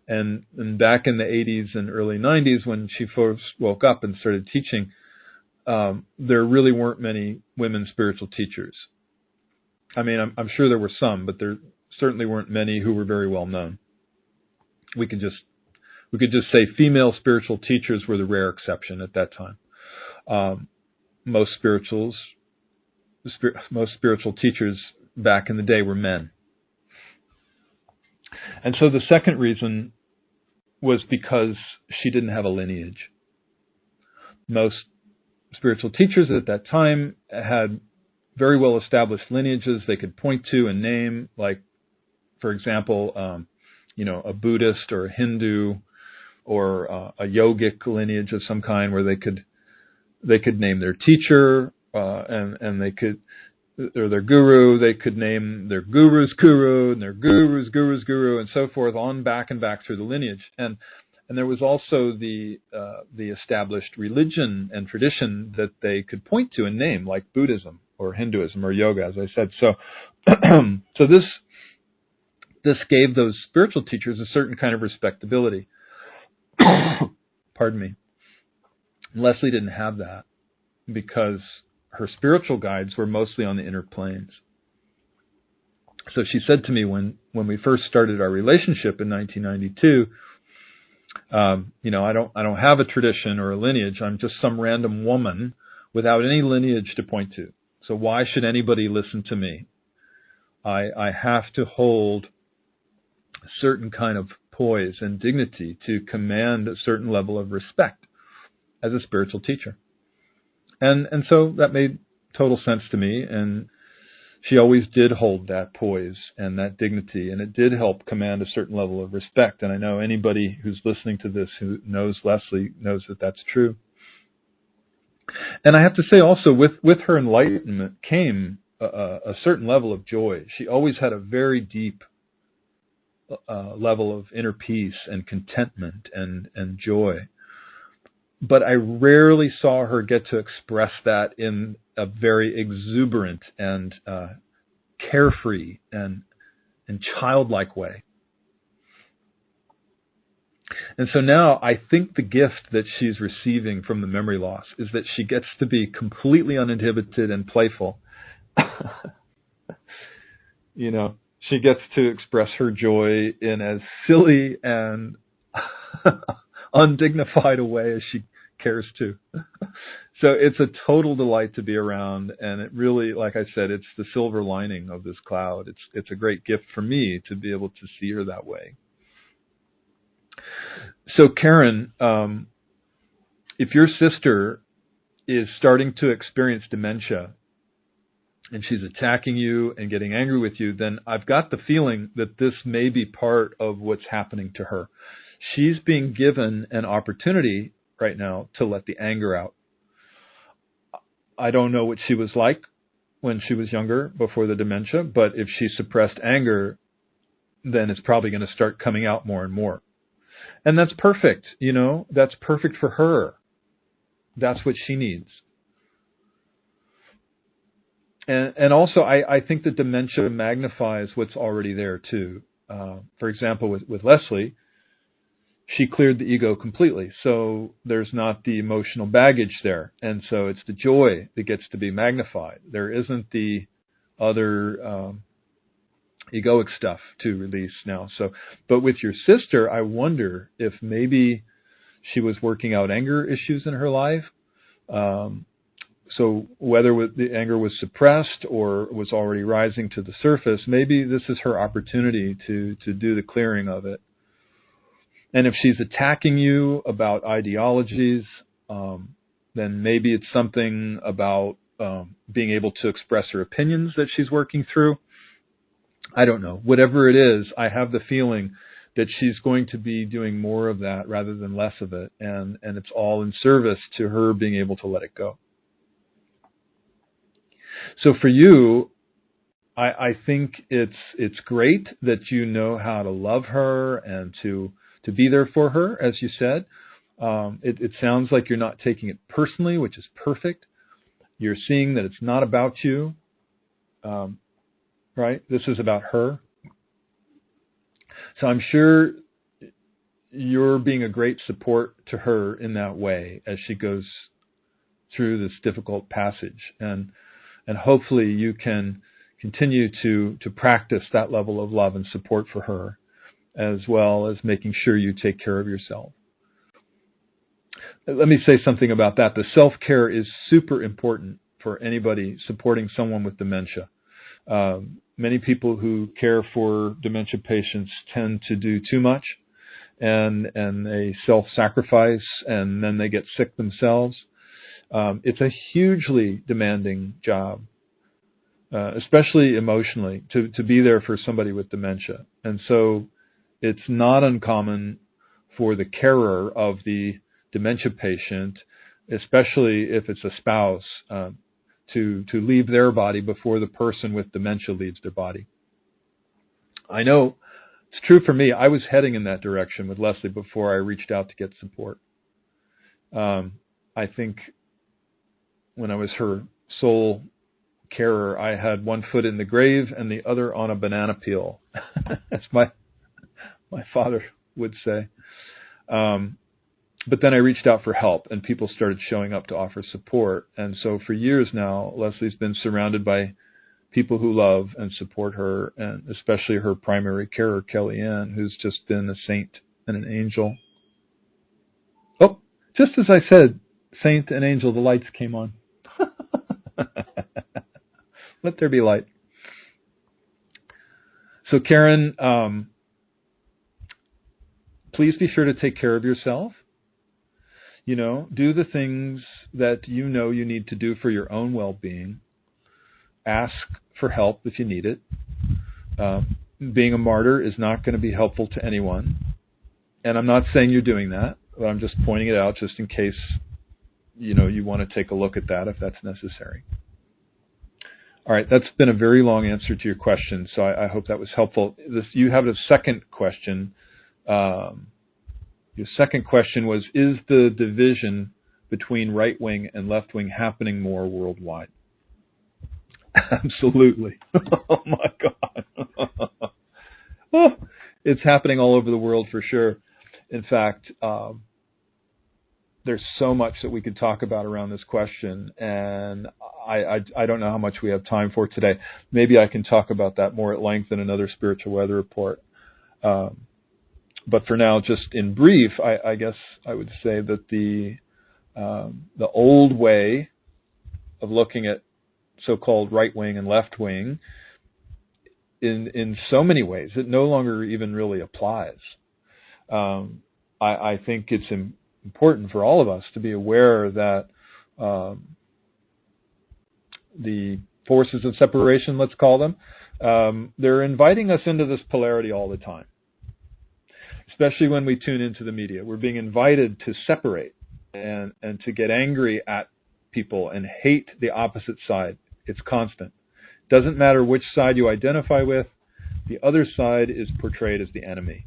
and back in the 80s and early 90s when she first woke up and started teaching, there really weren't many women spiritual teachers. I mean, I'm sure there were some, but there certainly weren't many who were very well known. We could just say female spiritual teachers were the rare exception at that time. Most spiritual teachers back in the day were men. And so the second reason was because she didn't have a lineage. Most spiritual teachers at that time had very well established lineages they could point to and name, like, for example, a Buddhist or a Hindu or a yogic lineage of some kind, where they could name their teacher and they could, or their guru. They could name their guru's guru and their guru's guru's guru, and so forth, on back and back through the lineage. And there was also the established religion and tradition that they could point to and name, like Buddhism or Hinduism or yoga, as I said. So, so this gave those spiritual teachers a certain kind of respectability. Pardon me. Leslie didn't have that because her spiritual guides were mostly on the inner planes. So she said to me when we first started our relationship in 1992, I don't have a tradition or a lineage. I'm just some random woman without any lineage to point to. So why should anybody listen to me? I have to hold a certain kind of poise and dignity to command a certain level of respect as a spiritual teacher. And so that made total sense to me, and she always did hold that poise and that dignity, and it did help command a certain level of respect. And I know anybody who's listening to this who knows Leslie knows that that's true. And I have to say also, with her enlightenment came a certain level of joy. She always had a very deep level of inner peace and contentment and joy. But I rarely saw her get to express that in a very exuberant and carefree and childlike way. And so now I think the gift that she's receiving from the memory loss is that she gets to be completely uninhibited and playful. She gets to express her joy in as silly and undignified a way as she cares to. So it's a total delight to be around, and it really, like I said, it's the silver lining of this cloud. It's a great gift for me to be able to see her that way. So Karen, if your sister is starting to experience dementia and she's attacking you and getting angry with you, then I've got the feeling that this may be part of what's happening to her. She's being given an opportunity right now to let the anger out. I don't know what she was like when she was younger before the dementia, but if she suppressed anger, then it's probably going to start coming out more and more. And that's perfect, that's perfect for her. That's what she needs. And also, I think that dementia magnifies what's already there, too. For example, with Leslie, she cleared the ego completely. So there's not the emotional baggage there. And so it's the joy that gets to be magnified. There isn't the other egoic stuff to release now. But with your sister, I wonder if maybe she was working out anger issues in her life. So whether the anger was suppressed or was already rising to the surface, maybe this is her opportunity to do the clearing of it. And if she's attacking you about ideologies, then maybe it's something about being able to express her opinions that she's working through. I don't know. Whatever it is, I have the feeling that she's going to be doing more of that rather than less of it. And it's all in service to her being able to let it go. So for you, I think it's great that you know how to love her and to be there for her, as you said. It sounds like you're not taking it personally, which is perfect. You're seeing that it's not about you, right? This is about her. So I'm sure you're being a great support to her in that way as she goes through this difficult passage. And hopefully you can continue to practice that level of love and support for her, as well as making sure you take care of yourself. Let me say something about that. The self-care is super important for anybody supporting someone with dementia. Many people who care for dementia patients tend to do too much, and they self-sacrifice, and then they get sick themselves. It's a hugely demanding job, especially emotionally, to be there for somebody with dementia. And so it's not uncommon for the carer of the dementia patient, especially if it's a spouse, to leave their body before the person with dementia leaves their body. I know it's true for me. I was heading in that direction with Leslie before I reached out to get support. I think when I was her sole carer, I had one foot in the grave and the other on a banana peel, as my father would say. But then I reached out for help, and people started showing up to offer support. And so for years now, Leslie's been surrounded by people who love and support her, and especially her primary carer, Kellyanne, who's just been a saint and an angel. Oh, just as I said, saint and angel, the lights came on. Let there be light. So Karen, please be sure to take care of yourself. Do the things that you know you need to do for your own well-being. Ask for help if you need it. Being a martyr is not going to be helpful to anyone. And I'm not saying you're doing that, but I'm just pointing it out just in case, you want to take a look at that if that's necessary. All right, that's been a very long answer to your question, so I hope that was helpful. You have a second question. Your second question was, is the division between right wing and left wing happening more worldwide? Absolutely. Oh my God. Oh, it's happening all over the world for sure. In fact, there's so much that we could talk about around this question, and I don't know how much we have time for today. Maybe I can talk about that more at length in another spiritual weather report. But for now, just in brief, I guess I would say that the old way of looking at so-called right wing and left wing, in so many ways, it no longer even really applies. I think it's important for all of us to be aware that the forces of separation, let's call them, they're inviting us into this polarity all the time. Especially when we tune into the media. We're being invited to separate and to get angry at people and hate the opposite side. It's constant. Doesn't matter which side you identify with, the other side is portrayed as the enemy.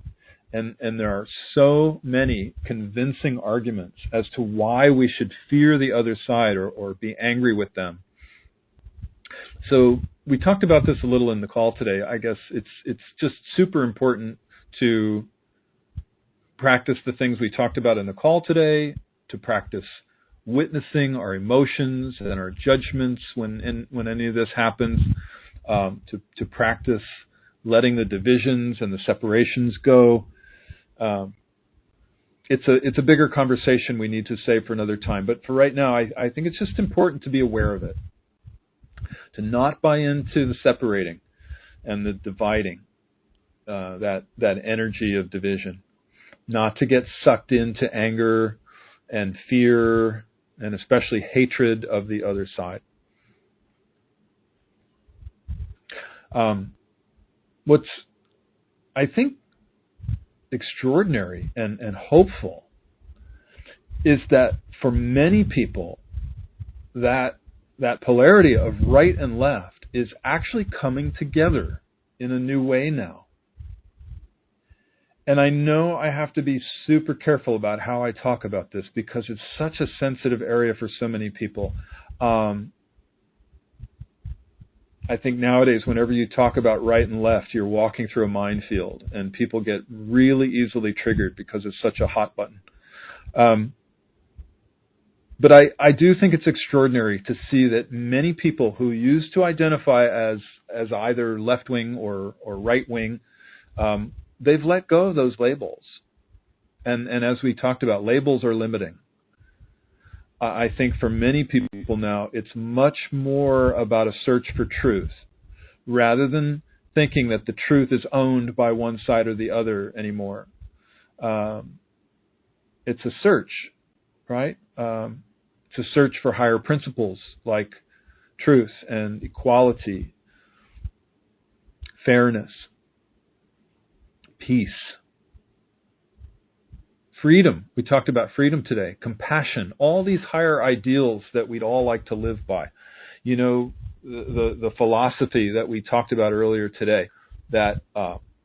And there are so many convincing arguments as to why we should fear the other side or be angry with them. So we talked about this a little in the call today. I guess it's just super important to practice the things we talked about in the call today, to practice witnessing our emotions and our judgments when any of this happens, to practice letting the divisions and the separations go. It's a bigger conversation we need to save for another time. But for right now, I think it's just important to be aware of it, to not buy into the separating and the dividing, that energy of division. Not to get sucked into anger and fear and especially hatred of the other side. What's, I think, extraordinary and hopeful is that for many people, that polarity of right and left is actually coming together in a new way now. And I know I have to be super careful about how I talk about this because it's such a sensitive area for so many people. I think nowadays, whenever you talk about right and left, you're walking through a minefield, and people get really easily triggered because it's such a hot button. But I do think it's extraordinary to see that many people who used to identify as either left-wing or right-wing, they've let go of those labels. And as we talked about, labels are limiting. I think for many people now, it's much more about a search for truth, rather than thinking that the truth is owned by one side or the other anymore. It's a search, right? It's a search for higher principles like truth and equality, fairness, peace, freedom. We talked about freedom today, compassion, all these higher ideals that we'd all like to live by. You know, the philosophy that we talked about earlier today, that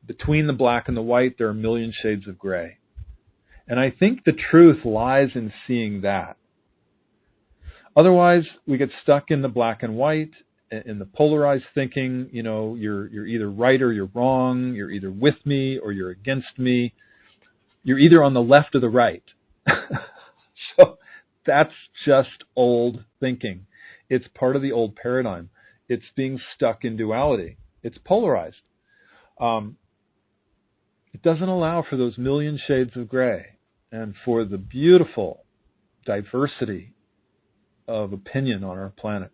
between the black and the white, there are a million shades of gray. And I think the truth lies in seeing that. Otherwise, we get stuck in the black and white, in the polarized thinking. You know, you're either right or you're wrong. You're either with me or you're against me. You're either on the left or the right. So that's just old thinking. It's part of the old paradigm. It's being stuck in duality. It's polarized. It doesn't allow for those million shades of gray and for the beautiful diversity of opinion on our planet.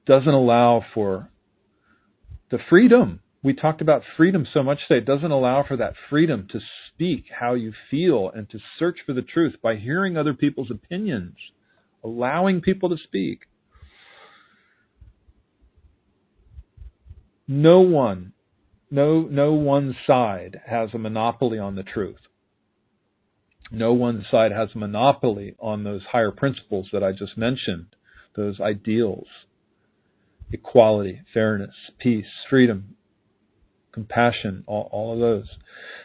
It doesn't allow for the freedom. We talked about freedom so much today. It doesn't allow for that freedom to speak how you feel and to search for the truth by hearing other people's opinions, allowing people to speak. No one side has a monopoly on the truth. No one side has a monopoly on those higher principles that I just mentioned, those ideals: equality, fairness, peace, freedom, compassion, all of those.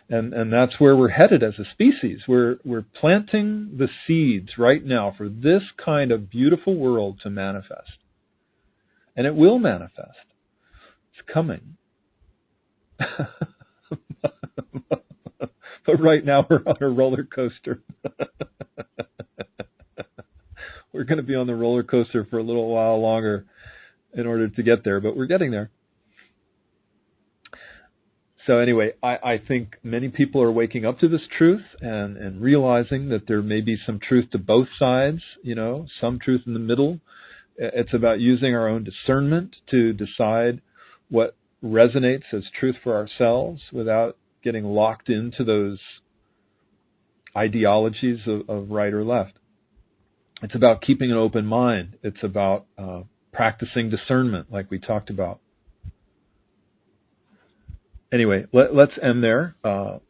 And that's where we're headed as a species. We're planting the seeds right now for this kind of beautiful world to manifest. And it will manifest. It's coming. But right now we're on a roller coaster. We're going to be on the roller coaster for a little while longer in order to get there, but we're getting there. So anyway, I think many people are waking up to this truth and realizing that there may be some truth to both sides, some truth in the middle. It's about using our own discernment to decide what resonates as truth for ourselves without getting locked into those ideologies of right or left. It's about keeping an open mind. It's about practicing discernment, like we talked about. Anyway, let's end there.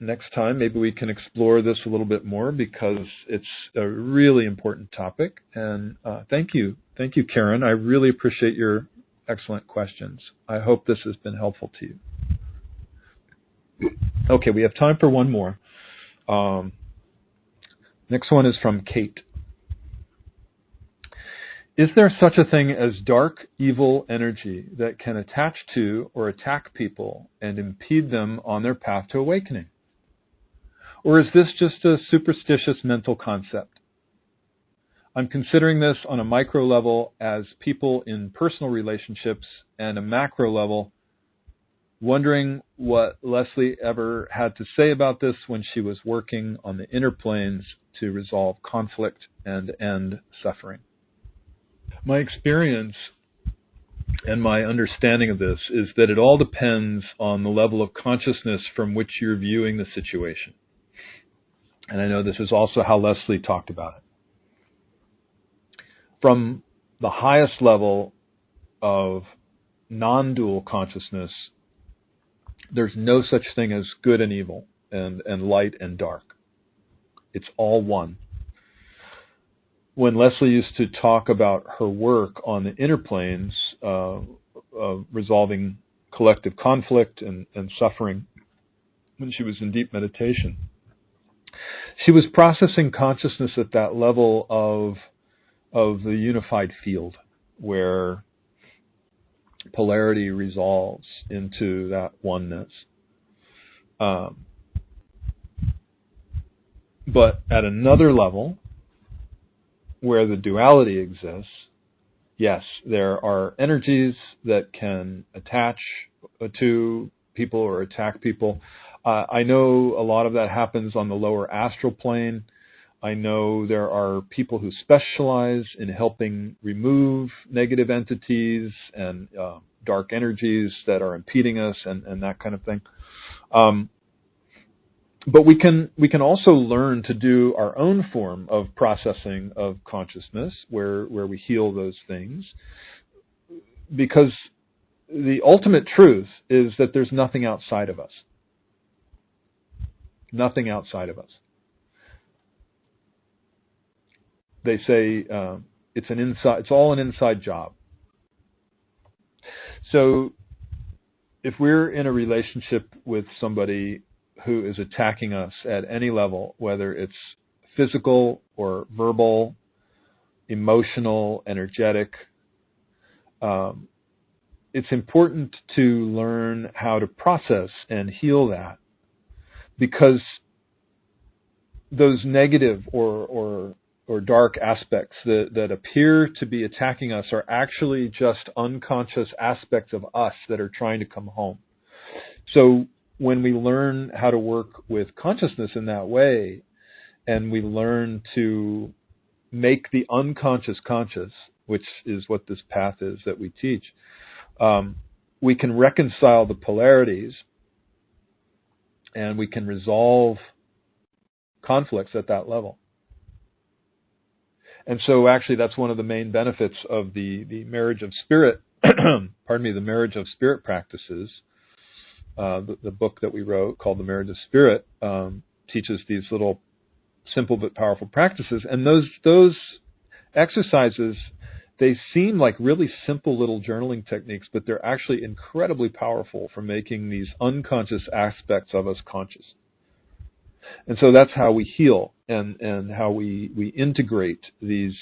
Next time, maybe we can explore this a little bit more because it's a really important topic. And thank you, Karen. I really appreciate your excellent questions. I hope this has been helpful to you. Okay, we have time for one more. Next one is from Kate. Is there such a thing as dark, evil energy that can attach to or attack people and impede them on their path to awakening? Or is this just a superstitious mental concept? I'm considering this on a micro level as people in personal relationships and a macro level, wondering what Leslie ever had to say about this when she was working on the inner planes to resolve conflict and end suffering. My experience and my understanding of this is that it all depends on the level of consciousness from which you're viewing the situation. And I know this is also how Leslie talked about it. From the highest level of non-dual consciousness, there's no such thing as good and evil and light and dark. It's all one. When Leslie used to talk about her work on the inner planes, resolving collective conflict and suffering, when she was in deep meditation, she was processing consciousness at that level of the unified field where polarity resolves into that oneness. But at another level, where the duality exists, yes, there are energies that can attach to people or attack people. I know a lot of that happens on the lower astral plane. I know there are people who specialize in helping remove negative entities and dark energies that are impeding us and that kind of thing. But we can also learn to do our own form of processing of consciousness where we heal those things, because the ultimate truth is that there's nothing outside of us. Nothing outside of us. They say it's all an inside job. So if we're in a relationship with somebody who is attacking us at any level, whether it's physical or verbal, emotional, energetic, it's important to learn how to process and heal that, because those negative or or dark aspects that appear to be attacking us are actually just unconscious aspects of us that are trying to come home. So when we learn how to work with consciousness in that way, and we learn to make the unconscious conscious, which is what this path is that we teach, we can reconcile the polarities and we can resolve conflicts at that level. And so actually that's one of the main benefits of the marriage of spirit, pardon me, the marriage of spirit practices. The book that we wrote called The Marriage of Spirit teaches these little simple but powerful practices. And those exercises, they seem like really simple little journaling techniques, but they're actually incredibly powerful for making these unconscious aspects of us conscious. And so that's how we heal and how we integrate these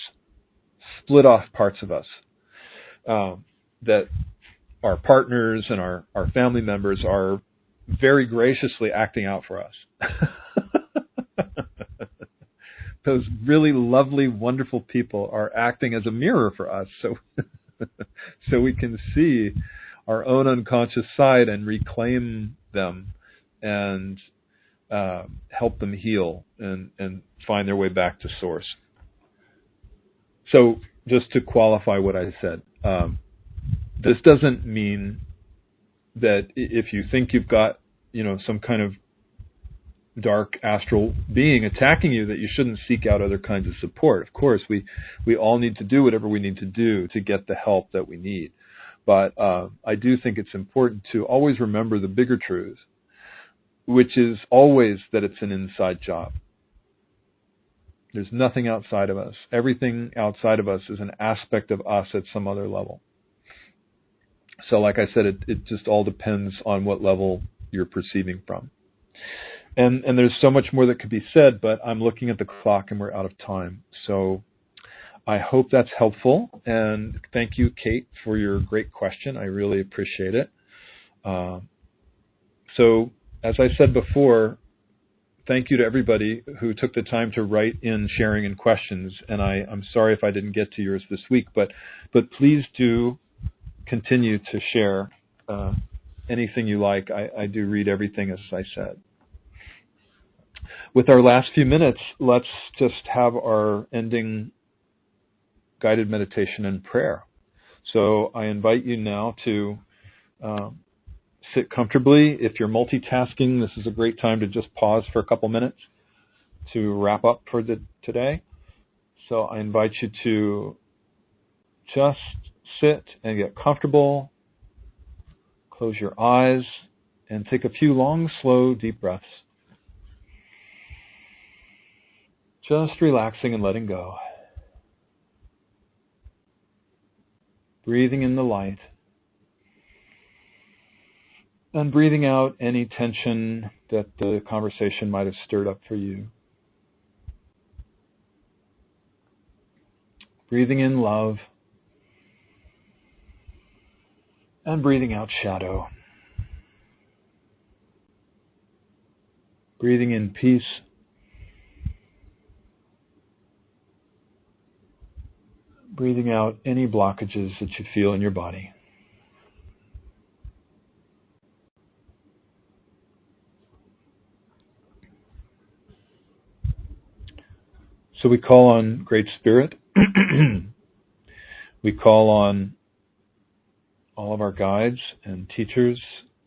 split off parts of us that our partners and our family members are very graciously acting out for us. Those really lovely, wonderful people are acting as a mirror for us, so we can see our own unconscious side and reclaim them and help them heal and find their way back to source. So just to qualify what I said, this doesn't mean that if you think you've got, some kind of dark astral being attacking you, that you shouldn't seek out other kinds of support. Of course, we all need to do whatever we need to do to get the help that we need. But I do think it's important to always remember the bigger truth, which is always that it's an inside job. There's nothing outside of us. Everything outside of us is an aspect of us at some other level. So like I said, it just all depends on what level you're perceiving from. And there's so much more that could be said, but I'm looking at the clock and we're out of time. So I hope that's helpful. And thank you, Kate, for your great question. I really appreciate it. So as I said before, thank you to everybody who took the time to write in sharing and questions. And I'm sorry if I didn't get to yours this week, but please do continue to share anything you like. I do read everything, as I said. With our last few minutes, let's just have our ending guided meditation and prayer. So I invite you now to sit comfortably. If you're multitasking, this is a great time to just pause for a couple minutes to wrap up for today. So I invite you to just sit and get comfortable, close your eyes, and take a few long, slow, deep breaths. Just relaxing and letting go. Breathing in the light. And breathing out any tension that the conversation might have stirred up for you. Breathing in love. And breathing out shadow. Breathing in peace. Breathing out any blockages that you feel in your body. So we call on Great Spirit. We call on all of our guides and teachers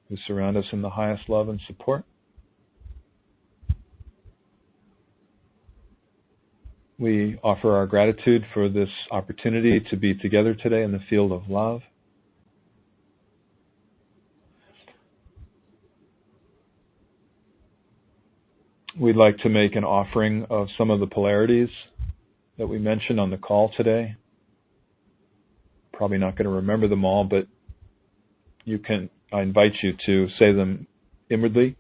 who surround us in the highest love and support. We offer our gratitude for this opportunity to be together today in the field of love. We'd like to make an offering of some of the polarities that we mentioned on the call today. Probably not going to remember them all, but I invite you to say them inwardly.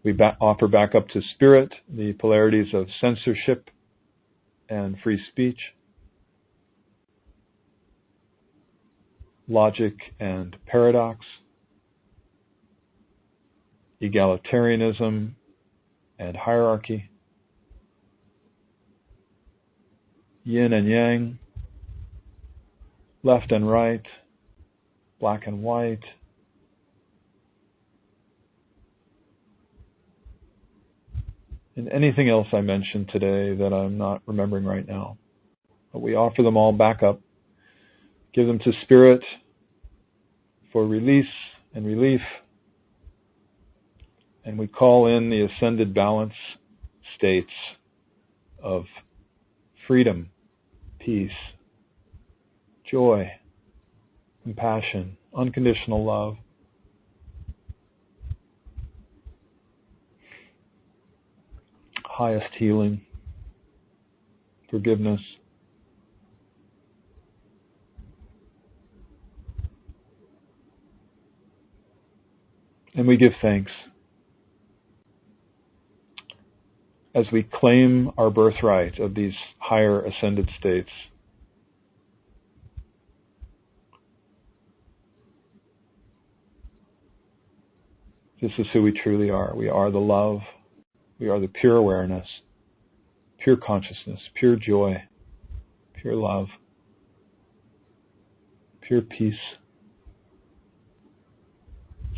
We offer back up to Spirit the polarities of censorship and free speech, logic and paradox, egalitarianism and hierarchy, yin and yang, left and right, black and white, and anything else I mentioned today that I'm not remembering right now. But we offer them all back up, give them to Spirit for release and relief, and we call in the ascended balance states of freedom, peace, joy, compassion, unconditional love, highest healing, forgiveness, and we give thanks as we claim our birthright of these higher ascended states. This is who we truly are. We are the love. We are the pure awareness, pure consciousness, pure joy, pure love, pure peace.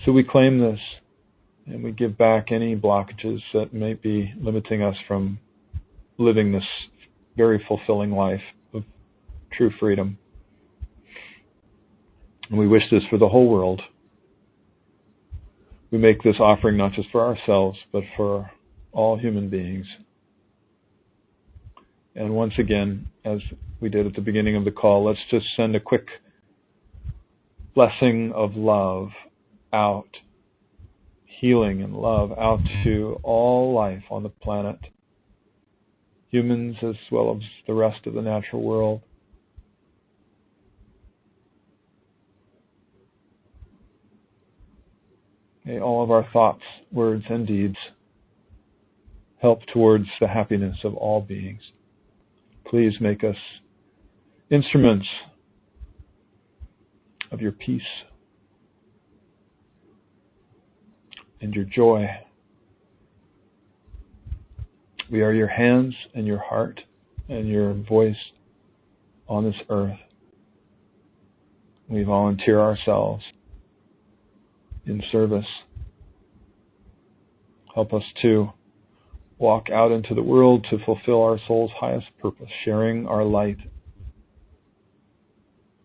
So we claim this, and we give back any blockages that may be limiting us from living this very fulfilling life of true freedom. And we wish this for the whole world. We make this offering not just for ourselves, but for all human beings. And once again, as we did at the beginning of the call, let's just send a quick blessing of love out, healing and love out to all life on the planet, humans as well as the rest of the natural world. May all of our thoughts, words, and deeds help towards the happiness of all beings. Please make us instruments of your peace and your joy. We are your hands and your heart and your voice on this earth. We volunteer ourselves in service. Help us to walk out into the world to fulfill our soul's highest purpose, sharing our light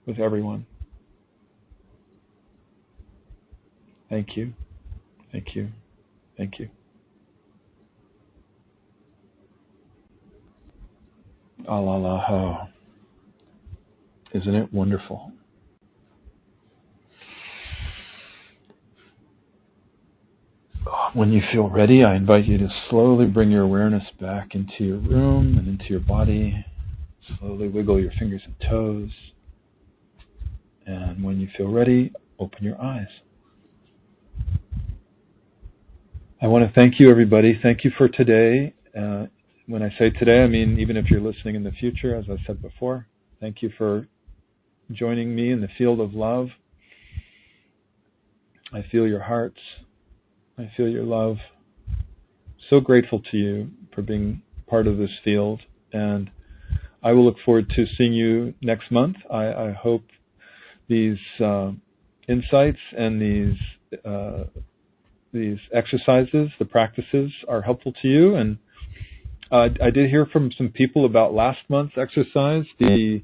with everyone. Thank you. Thank you. Thank you. Alalaho. Isn't it wonderful? When you feel ready, I invite you to slowly bring your awareness back into your room and into your body. Slowly wiggle your fingers and toes. And when you feel ready, open your eyes. I want to thank you, everybody. Thank you for today. When I say today, I mean even if you're listening in the future, as I said before. Thank you for joining me in the field of love. I feel your hearts. I feel your love. So grateful to you for being part of this field. And I will look forward to seeing you next month. I hope these insights and these exercises, the practices, are helpful to you. And I did hear from some people about last month's exercise, the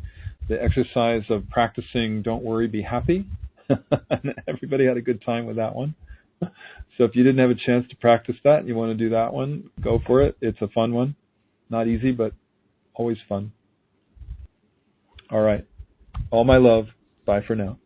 exercise of practicing Don't Worry, Be Happy. And everybody had a good time with that one. So if you didn't have a chance to practice that and you want to do that one, go for it. It's a fun one. Not easy, but always fun. All right. All my love. Bye for now.